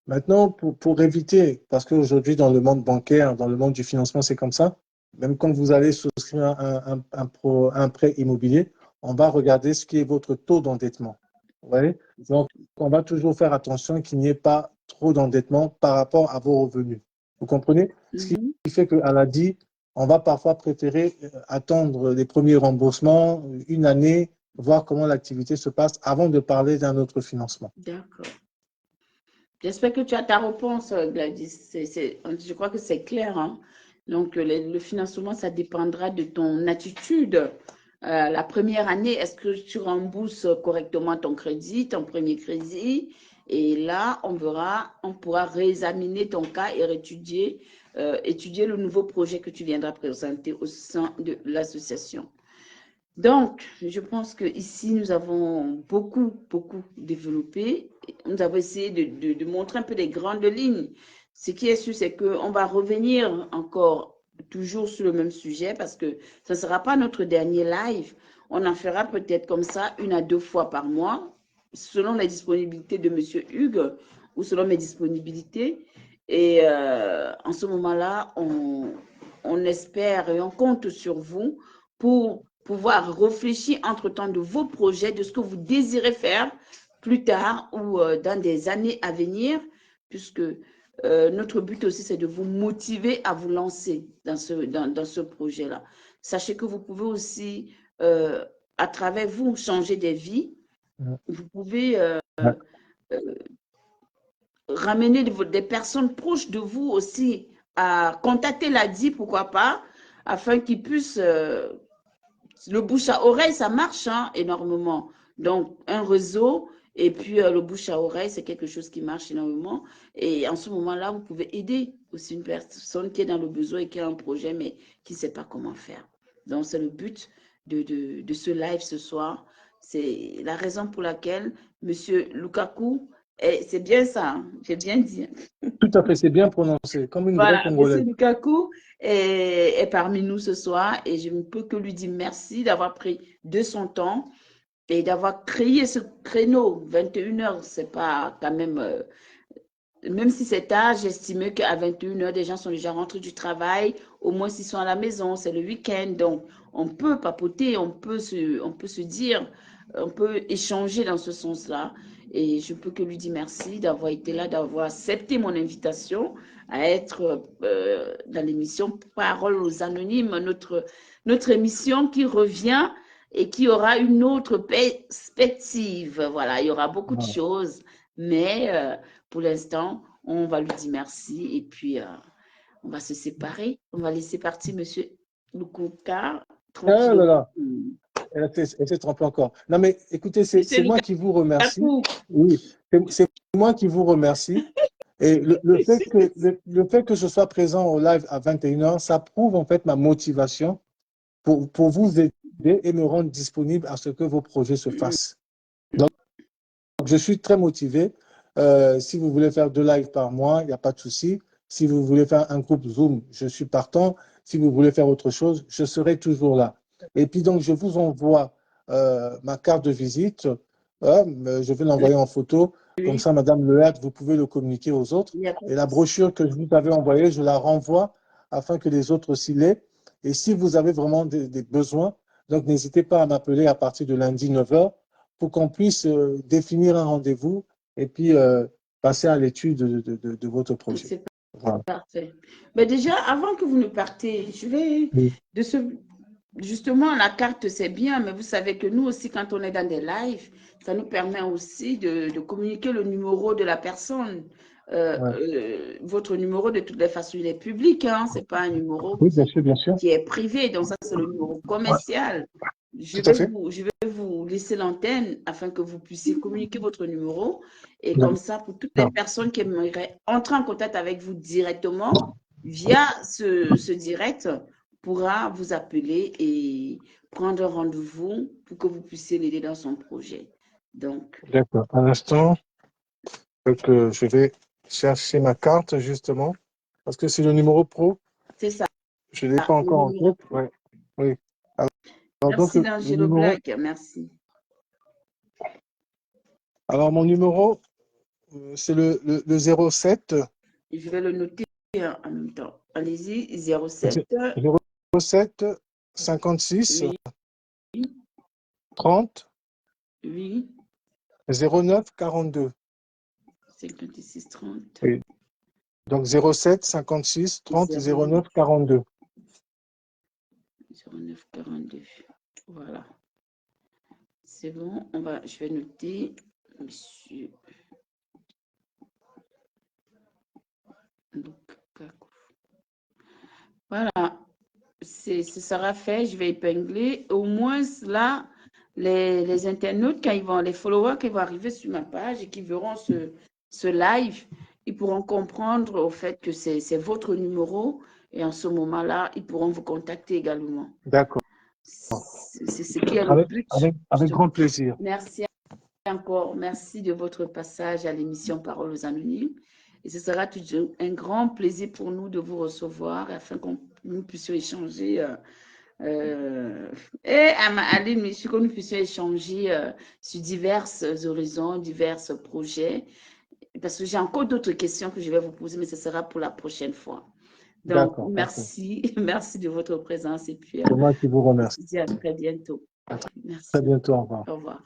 Maintenant, pour éviter, parce qu'aujourd'hui, dans le monde bancaire, dans le monde du financement, c'est comme ça, même quand vous allez souscrire un prêt immobilier, on va regarder ce qui est votre taux d'endettement. Vous voyez? Donc, on va toujours faire attention qu'il n'y ait pas trop d'endettement par rapport à vos revenus. Vous comprenez? Ce qui Mhm. fait qu'à la dit, on va parfois préférer attendre les premiers remboursements, une année, voir comment l'activité se passe avant de parler d'un autre financement. D'accord. J'espère que tu as ta réponse, Gladys. Je crois que c'est clair, hein. Donc, le financement, ça dépendra de ton attitude. La première année, est-ce que tu rembourses correctement ton crédit, ton premier crédit? Et là, on verra, on pourra réexaminer ton cas et étudier le nouveau projet que tu viendras présenter au sein de l'association. Donc, je pense qu'ici, nous avons beaucoup développé. Nous avons essayé de montrer un peu les grandes lignes. Ce qui est sûr, c'est qu'on va revenir encore toujours sur le même sujet parce que ce ne sera pas notre dernier live. On en fera peut-être comme ça 1 à 2 fois par mois, selon les disponibilités de Monsieur Hugues ou selon mes disponibilités. Et en ce moment-là, on espère et on compte sur vous pour pouvoir réfléchir entre-temps de vos projets, de ce que vous désirez faire plus tard ou dans des années à venir, puisque notre but aussi, c'est de vous motiver à vous lancer dans ce projet-là. Sachez que vous pouvez aussi, à travers vous, changer des vies. Vous pouvez ramener des personnes proches de vous aussi à contacter l'ADI, pourquoi pas, afin qu'ils puissent le bouche à oreille, ça marche hein, énormément. Donc, un réseau et puis le bouche à oreille, c'est quelque chose qui marche énormément. Et en ce moment-là, vous pouvez aider aussi une personne qui est dans le besoin et qui a un projet, mais qui ne sait pas comment faire. Donc, c'est le but de ce live ce soir. C'est la raison pour laquelle Monsieur Lukaku, c'est bien ça, hein, j'ai bien dit. Tout à fait, c'est bien prononcé, comme une vraie Voilà, Monsieur Congolaise. Lukaku est parmi nous ce soir et je ne peux que lui dire merci d'avoir pris de son temps et d'avoir créé ce créneau. 21 heures, c'est pas quand même, même si c'est tard, j'estimais qu'à 21 heures, des gens sont déjà rentrés du travail, au moins s'ils sont à la maison, c'est le week-end, donc on peut papoter, on peut se dire, on peut échanger dans ce sens-là. Et je peux que lui dire merci d'avoir été là, d'avoir accepté mon invitation à être dans l'émission Paroles aux Anonymes, notre émission qui revient et qui aura une autre perspective. Voilà, il y aura beaucoup de Voilà. choses, mais pour l'instant, on va lui dire merci et puis on va se séparer. On va laisser partir Monsieur Lukuka Ah là tranquillement. là, elle s'est trompée encore. Non, mais écoutez, Monsieur c'est moi qui vous remercie. Lukaku, Oui, c'est moi qui vous remercie. Et le fait que je sois présent au live à 21 heures, ça prouve en fait ma motivation pour vous aider et me rendre disponible à ce que vos projets se fassent. Donc, je suis très motivé. Si vous voulez faire 2 lives par mois, il n'y a pas de souci. Si vous voulez faire un groupe Zoom, je suis partant. Si vous voulez faire autre chose, je serai toujours là. Et puis donc, je vous envoie ma carte de visite. Je vais l'envoyer en photo. Comme oui, ça, Madame Lehert, vous pouvez le communiquer aux autres. il n'y a pas Et de la souci. brochure que je vous avais envoyée, je la renvoie afin que les autres aussi l'aient. Et si vous avez vraiment des besoins, donc n'hésitez pas à m'appeler à partir de lundi 9 heures pour qu'on puisse définir un rendez-vous et puis passer à l'étude de votre projet. C'est Voilà. parfait. Mais déjà, avant que vous ne partez, je vais Oui, de ce justement la carte c'est bien, mais vous savez que nous aussi quand on est dans des lives, ça nous permet aussi de communiquer le numéro de la personne. ouais. Votre numéro de toutes les façons il est public, hein, c'est pas un numéro Oui, bien sûr, bien sûr. qui est privé, donc ça c'est le numéro Ouais, commercial. tout à fait. Je vais vous laisser l'antenne afin que vous puissiez communiquer votre numéro. Et comme ça, pour toutes les D'accord. personnes qui aimeraient entrer en contact avec vous directement, via ce direct, pourra vous appeler et prendre rendez-vous pour que vous puissiez l'aider dans son projet. Donc, D'accord. Un instant, je vais chercher ma carte justement, parce que c'est le numéro pro. c'est ça, Je ne l'ai pas le encore en numéro tête. pro. Ouais. Oui. Alors, donc, Merci le d'Angelo numéro. Black, merci. Alors, mon numéro, c'est le 07 Je vais le noter en même temps. Allez-y, 07, 07 56 oui, 30 oui, 09 42. 56 30 Oui. Donc 07 56 30 09 09 42. 09 42. Voilà, c'est bon. Je vais noter, monsieur Lukaku. Voilà, ce sera fait. Je vais épingler. Au moins, là, les internautes, les followers qui vont arriver sur ma page et qui verront ce live, ils pourront comprendre au fait que c'est votre numéro et en ce moment-là, ils pourront vous contacter également. D'accord. C'est ce qui est le but. Avec grand plaisir. Merci encore. Merci de votre passage à l'émission Paroles aux Anonymes. Et ce sera toujours un grand plaisir pour nous de vous recevoir afin que nous puissions échanger. Et Aline Michou, que nous puissions échanger sur divers horizons, divers projets. Parce que j'ai encore d'autres questions que je vais vous poser, mais ce sera pour la prochaine fois. Donc, merci. Merci de votre présence. Et puis, c'est moi qui vous remercie. Je vous dis à très bientôt. Merci. Très bientôt. Au revoir. Au revoir.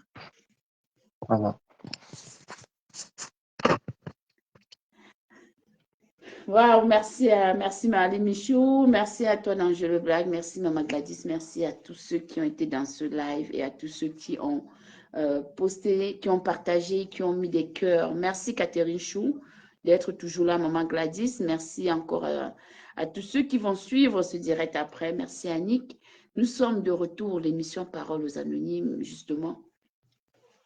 Au revoir. Wow, merci Marley Michaud, merci à toi d'Angelo Blague, merci Maman Gladys, merci à tous ceux qui ont été dans ce live et à tous ceux qui ont posté, qui ont partagé, qui ont mis des cœurs. Merci Catherine Chou d'être toujours là, Maman Gladys. Merci encore à tous ceux qui vont suivre ce direct après. Merci Annick. Nous sommes de retour, l'émission Paroles aux Anonymes, justement.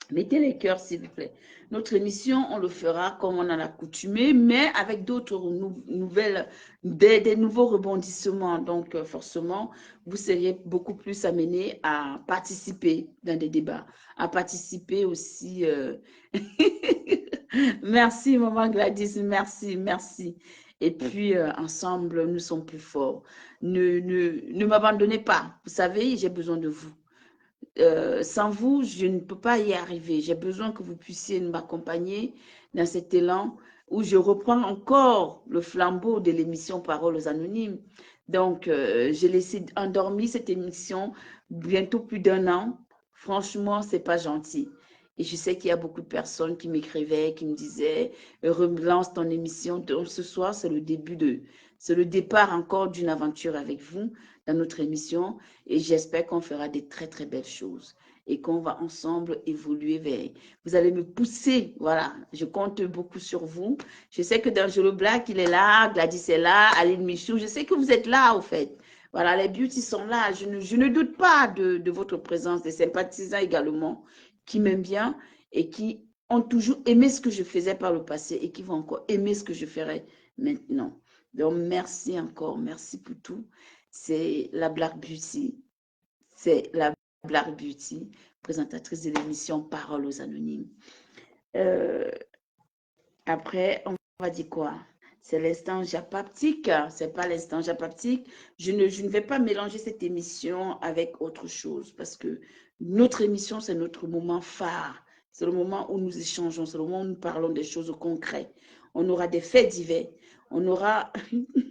Mettez les cœurs, s'il vous plaît. Notre émission, on le fera comme on en a coutumé, mais avec d'autres nouvelles, des nouveaux rebondissements. Donc, forcément, vous seriez beaucoup plus amenés à participer dans des débats, à participer aussi. Merci, Maman Gladys, merci, merci. Et puis, ensemble, nous sommes plus forts. Ne m'abandonnez pas. Vous savez, j'ai besoin de vous. Sans vous, je ne peux pas y arriver. J'ai besoin que vous puissiez m'accompagner dans cet élan où je reprends encore le flambeau de l'émission Paroles aux Anonymes. Donc, j'ai laissé endormir cette émission bientôt plus d'1 an. Franchement, c'est pas gentil. Et je sais qu'il y a beaucoup de personnes qui m'écrivaient, qui me disaient relance ton émission. Donc, ce soir, c'est le départ encore d'une aventure avec vous dans notre émission et j'espère qu'on fera des très très belles choses et qu'on va ensemble évoluer vers. Vous allez me pousser, voilà, je compte beaucoup sur vous. Je sais que D'Angelo Black, il est là, Gladys est là, Aline Michou, je sais que vous êtes là au fait. Voilà, les beauty sont là, je ne doute pas de votre présence, des sympathisants également qui m'aiment bien et qui ont toujours aimé ce que je faisais par le passé et qui vont encore aimer ce que je ferai maintenant. Donc, merci encore, merci pour tout. C'est la Black Beauty. C'est la Black Beauty, présentatrice de l'émission Paroles aux Anonymes. Après, on va dire quoi? C'est l'instant japaptique. C'est pas l'instant japaptique. Je ne vais pas mélanger cette émission avec autre chose parce que notre émission, c'est notre moment phare. C'est le moment où nous échangeons. C'est le moment où nous parlons des choses concrètes. On aura des faits divers. On aura...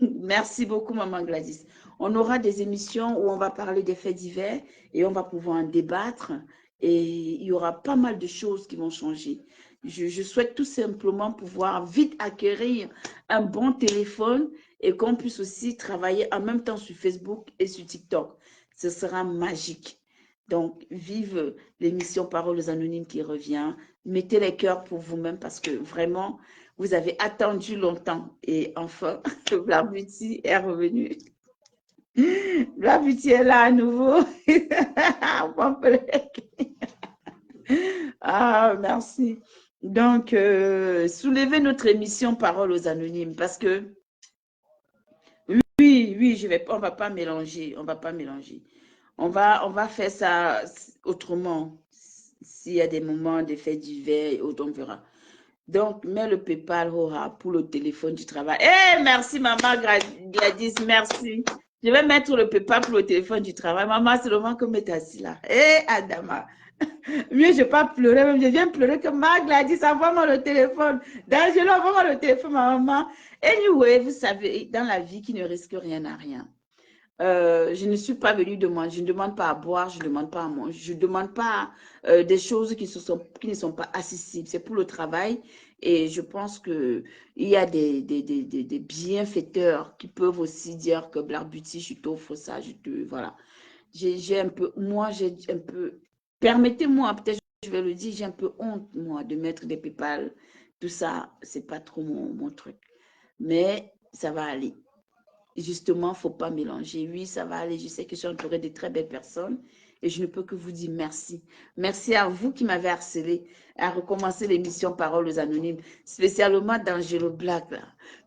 Merci beaucoup, Maman Gladys. On aura des émissions où on va parler des faits divers et on va pouvoir en débattre et il y aura pas mal de choses qui vont changer. Je souhaite tout simplement pouvoir vite acquérir un bon téléphone et qu'on puisse aussi travailler en même temps sur Facebook et sur TikTok. Ce sera magique. Donc, vive l'émission Paroles aux Anonymes qui revient. Mettez les cœurs pour vous-même parce que vraiment, vous avez attendu longtemps. Et enfin, Black Beauty est revenue. Black Beauty est là à nouveau. Ah, merci. Donc, soulevez notre émission Paroles aux Anonymes parce que oui, on va pas mélanger, on va pas mélanger. On va faire ça autrement. S'il y a des moments, des faits divers et autres, on verra. Donc, mets le PayPal pour le téléphone du travail. Merci, Maman Gladys, merci. Je vais mettre le PayPal pour le téléphone du travail. Maman, c'est le moment que tu es assis là. Adama. Mieux, je ne vais pas pleurer, même je viens pleurer que Maman Gladys, envoie-moi le téléphone. D'Angelo, envoie-moi le téléphone, ma maman. Anyway, vous savez, dans la vie qui ne risque rien à rien. Je ne suis pas venue demander, je ne demande pas à boire, je ne demande pas à manger, je ne demande pas des choses qui ne sont pas accessibles. C'est pour le travail et je pense qu'il y a des bienfaiteurs qui peuvent aussi dire que Black Beauty, je t'offre ça, voilà. J'ai un peu, permettez-moi, peut-être je vais le dire, j'ai un peu honte, moi, de mettre des PayPal, tout ça, c'est pas trop mon truc. Mais ça va aller. Justement, il ne faut pas mélanger. Oui, ça va aller. Je sais que je suis entourée de très belles personnes et je ne peux que vous dire merci. Merci à vous qui m'avez harcelé à recommencer l'émission Paroles aux Anonymes, spécialement d'Angelo Black, là,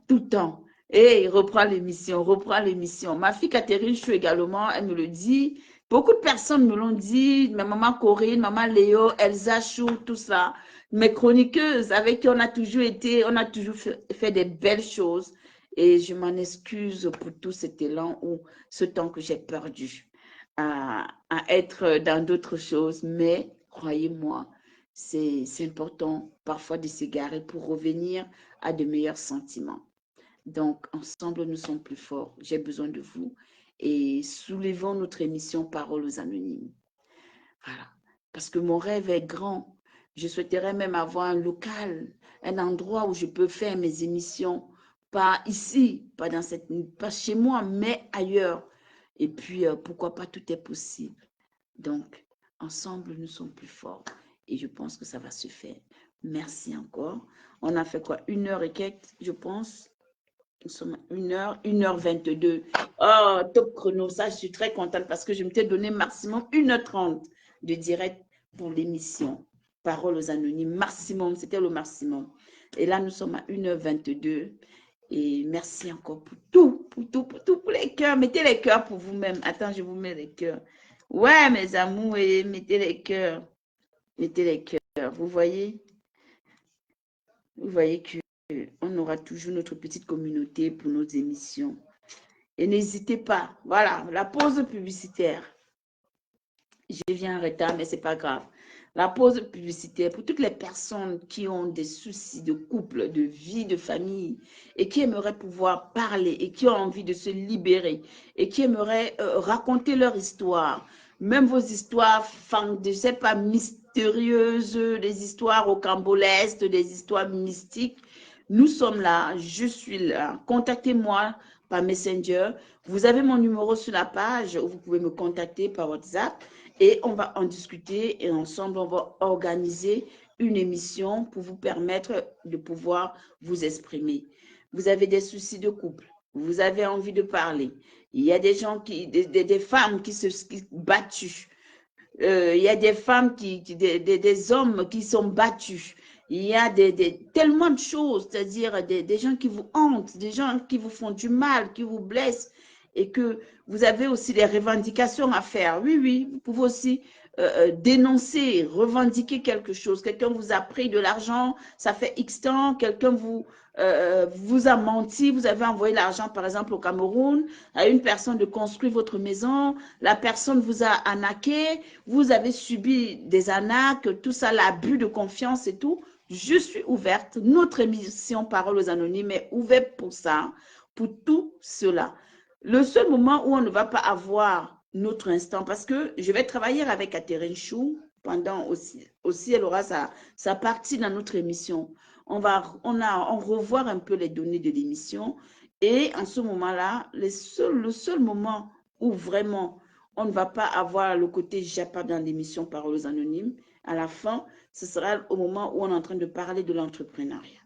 tout le temps. Et reprends l'émission, reprends l'émission. Ma fille Catherine Chou également, elle me le dit. Beaucoup de personnes me l'ont dit, ma maman Corinne, maman Léo, Elsa Chou, tout ça. Mes chroniqueuses avec qui on a toujours fait des belles choses. Et je m'en excuse pour tout cet élan ou ce temps que j'ai perdu à être dans d'autres choses. Mais croyez-moi, c'est important parfois de s'égarer pour revenir à de meilleurs sentiments. Donc, ensemble, nous sommes plus forts. J'ai besoin de vous. Et soulevons notre émission Paroles aux Anonymes. Voilà. Parce que mon rêve est grand. Je souhaiterais même avoir un local, un endroit où je peux faire mes émissions. Pas ici, pas chez moi, mais ailleurs. Et puis, pourquoi pas, tout est possible. Donc, ensemble, nous sommes plus forts. Et je pense que ça va se faire. Merci encore. On a fait quoi? 1 heure et quelques, je pense. Nous sommes à 1h22. Oh, top chrono. Ça, je suis très contente parce que je m'étais donné maximum 1h30 de direct pour l'émission. Paroles aux Anonymes. Maximum, c'était le maximum. Et là, nous sommes à 1h22. Et merci encore pour tout, pour les cœurs. Mettez les cœurs pour vous-même. Attends, je vous mets les cœurs. Ouais, mes amours, et mettez les cœurs. Mettez les cœurs. Vous voyez que on aura toujours notre petite communauté pour nos émissions. Et n'hésitez pas. Voilà, la pause publicitaire. Je viens en retard, mais ce n'est pas grave. La pause publicitaire pour toutes les personnes qui ont des soucis de couple, de vie, de famille et qui aimeraient pouvoir parler et qui ont envie de se libérer et qui aimeraient raconter leur histoire. Même vos histoires, je ne sais pas, mystérieuses, des histoires rocambolesques, des histoires mystiques. Nous sommes là, je suis là. Contactez-moi par Messenger. Vous avez mon numéro sur la page, vous pouvez me contacter par WhatsApp et on va en discuter et ensemble, on va organiser une émission pour vous permettre de pouvoir vous exprimer. Vous avez des soucis de couple, vous avez envie de parler. Il y a des gens des femmes qui battues. Il y a des femmes des hommes qui sont battus. Il y a tellement de choses, c'est-à-dire des gens qui vous hantent, des gens qui vous font du mal, qui vous blessent et que vous avez aussi des revendications à faire. Oui, oui, vous pouvez aussi dénoncer, revendiquer quelque chose. Quelqu'un vous a pris de l'argent, ça fait X temps, quelqu'un vous a menti, vous avez envoyé l'argent, par exemple, au Cameroun, à une personne de construire votre maison, la personne vous a arnaqué, vous avez subi des arnaques, tout ça, l'abus de confiance et tout. Je suis ouverte. Notre émission Paroles aux Anonymes est ouverte pour ça, pour tout cela. Le seul moment où on ne va pas avoir notre instant, parce que je vais travailler avec Catherine Chou pendant aussi elle aura sa partie dans notre émission. On revoir un peu les données de l'émission et en ce moment-là, le seul moment où vraiment on ne va pas avoir le côté JAPA dans l'émission Paroles aux Anonymes, à la fin, ce sera au moment où on est en train de parler de l'entrepreneuriat.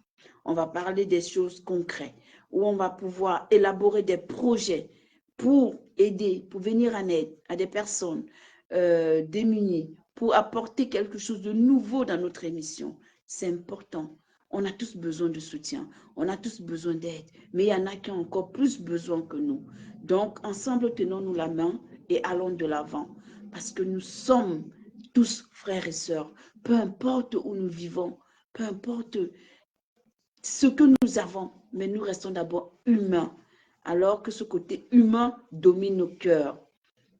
On va parler des choses concrètes, où on va pouvoir élaborer des projets pour aider, pour venir en aide à des personnes démunies, pour apporter quelque chose de nouveau dans notre émission. C'est important. On a tous besoin de soutien, on a tous besoin d'aide, mais il y en a qui ont encore plus besoin que nous. Donc, ensemble, tenons-nous la main et allons de l'avant, parce que nous sommes tous frères et sœurs, peu importe où nous vivons, peu importe ce que nous avons, mais nous restons d'abord humains, alors que ce côté humain domine nos cœurs,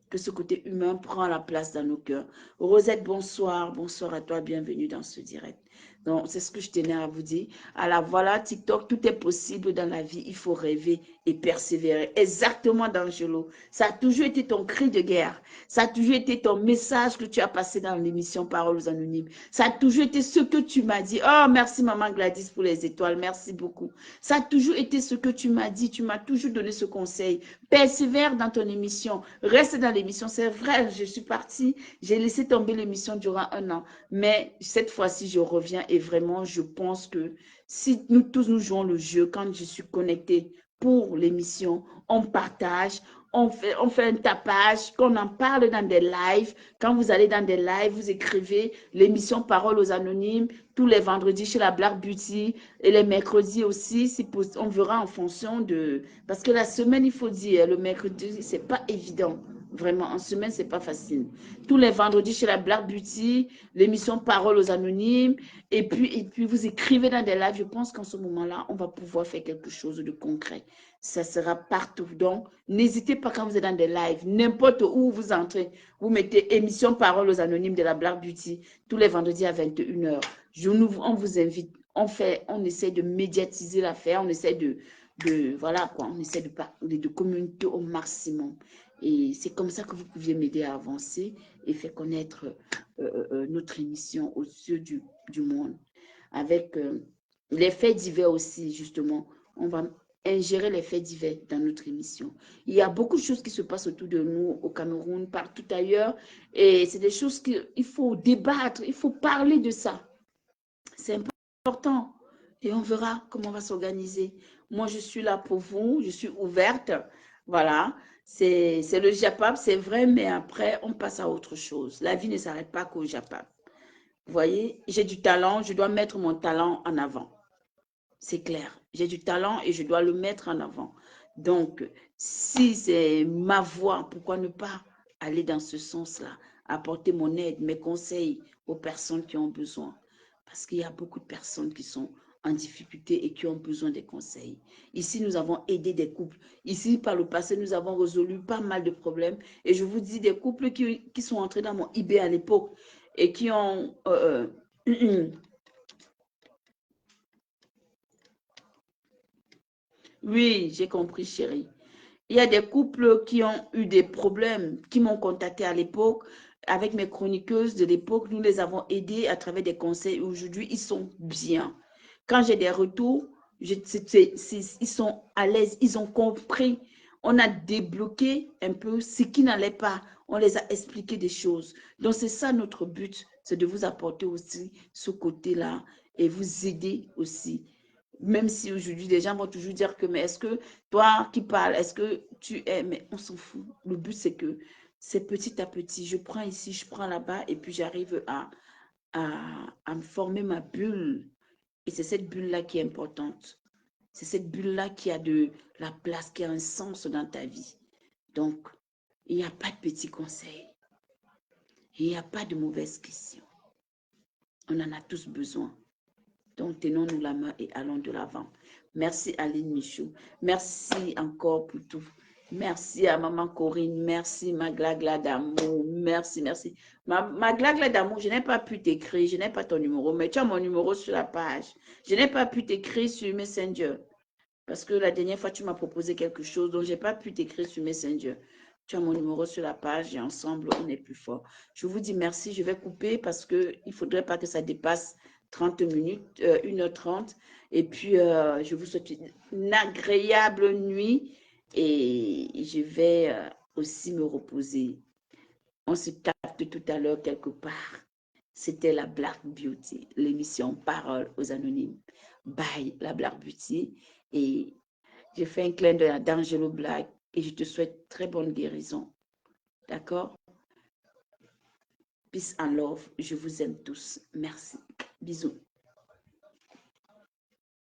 que ce côté humain prend la place dans nos cœurs. Rosette, bonsoir, bonsoir à toi, bienvenue dans ce direct. Donc, c'est ce que je tenais à vous dire. Alors voilà, TikTok, tout est possible dans la vie. Il faut rêver et persévérer. Exactement, D'Angelo. Ça a toujours été ton cri de guerre. Ça a toujours été ton message que tu as passé dans l'émission Paroles aux Anonymes. Ça a toujours été ce que tu m'as dit. Oh, merci maman Gladys pour les étoiles. Merci beaucoup. Ça a toujours été ce que tu m'as dit. Tu m'as toujours donné ce conseil. Persévère dans ton émission. Reste dans l'émission. C'est vrai, je suis partie. J'ai laissé tomber l'émission durant 1 an. Mais cette fois-ci, je reviens et vraiment, je pense que si nous tous nous jouons le jeu, quand je suis connectée pour l'émission, on partage, on fait un tapage, qu'on en parle dans des lives. Quand vous allez dans des lives, vous écrivez l'émission Paroles aux Anonymes tous les vendredis chez la Black Beauty et les mercredis aussi. On verra en fonction de... Parce que la semaine, il faut dire, le mercredi, c'est pas évident. Vraiment, en semaine, c'est pas facile. Tous les vendredis chez la Black Beauty, l'émission Parole aux Anonymes. Et puis, vous écrivez dans des lives. Je pense qu'en ce moment-là, on va pouvoir faire quelque chose de concret. Ça sera partout. Donc, n'hésitez pas quand vous êtes dans des lives, n'importe où vous entrez, vous mettez émission Parole aux Anonymes de la Black Beauty tous les vendredis à 21h. On vous invite. On essaie de médiatiser l'affaire. On essaie voilà quoi, on essaie de communiquer au maximum. Et c'est comme ça que vous pouviez m'aider à avancer et faire connaître notre émission aux yeux du monde. Avec les faits divers aussi, justement. On va ingérer les faits divers dans notre émission. Il y a beaucoup de choses qui se passent autour de nous, au Cameroun, partout ailleurs. Et c'est des choses qu'il faut débattre, il faut parler de ça. C'est important. Et on verra comment on va s'organiser. Moi, je suis là pour vous, je suis ouverte. Voilà, c'est le Japap, c'est vrai, mais après, on passe à autre chose. La vie ne s'arrête pas qu'au Japap. Vous voyez, j'ai du talent, je dois mettre mon talent en avant. C'est clair. J'ai du talent et je dois le mettre en avant. Donc, si c'est ma voie, pourquoi ne pas aller dans ce sens-là, apporter mon aide, mes conseils aux personnes qui ont besoin. Parce qu'il y a beaucoup de personnes qui sont en difficulté et qui ont besoin des conseils. Ici, nous avons aidé des couples. Ici, par le passé, nous avons résolu pas mal de problèmes. Et je vous dis, des couples qui sont entrés dans mon eBay à l'époque et qui ont... oui, j'ai compris, chérie. Il y a des couples qui ont eu des problèmes, qui m'ont contacté à l'époque. Avec mes chroniqueuses de l'époque, nous les avons aidés à travers des conseils. Aujourd'hui, ils sont bien. Quand j'ai des retours, ils sont à l'aise, ils ont compris. On a débloqué un peu ce qui n'allait pas. On les a expliqué des choses. Donc, c'est ça notre but, c'est de vous apporter aussi ce côté-là et vous aider aussi. Même si aujourd'hui, les gens vont toujours dire que, mais est-ce que toi qui parles, est-ce que tu es, mais on s'en fout. Le but, c'est que c'est petit à petit. Je prends ici, je prends là-bas, et puis j'arrive à me former ma bulle. Et c'est cette bulle-là qui est importante. C'est cette bulle-là qui a de la place, qui a un sens dans ta vie. Donc, il n'y a pas de petits conseils. Il n'y a pas de mauvaises questions. On en a tous besoin. Donc, tenons-nous la main et allons de l'avant. Merci Aline Michaud. Merci encore pour tout. Merci à maman Corinne. Merci ma glagla d'amour. Merci, merci. Ma glagla d'amour, je n'ai pas pu t'écrire. Je n'ai pas ton numéro, mais tu as mon numéro sur la page. Je n'ai pas pu t'écrire sur Messenger. Parce que la dernière fois, tu m'as proposé quelque chose, donc je n'ai pas pu t'écrire sur Messenger. Tu as mon numéro sur la page et ensemble, on est plus fort. Je vous dis merci. Je vais couper parce qu'il ne faudrait pas que ça dépasse 30 minutes, 1h30. Et puis, je vous souhaite une agréable nuit et je vais aussi me reposer. On se capte tout à l'heure quelque part. C'était la Black Beauty, l'émission Parole aux Anonymes. Bye, la Black Beauty. Et je fais un clin d'œil à D'Angelo Black et je te souhaite très bonne guérison. D'accord? Peace and love. Je vous aime tous. Merci. Bisous.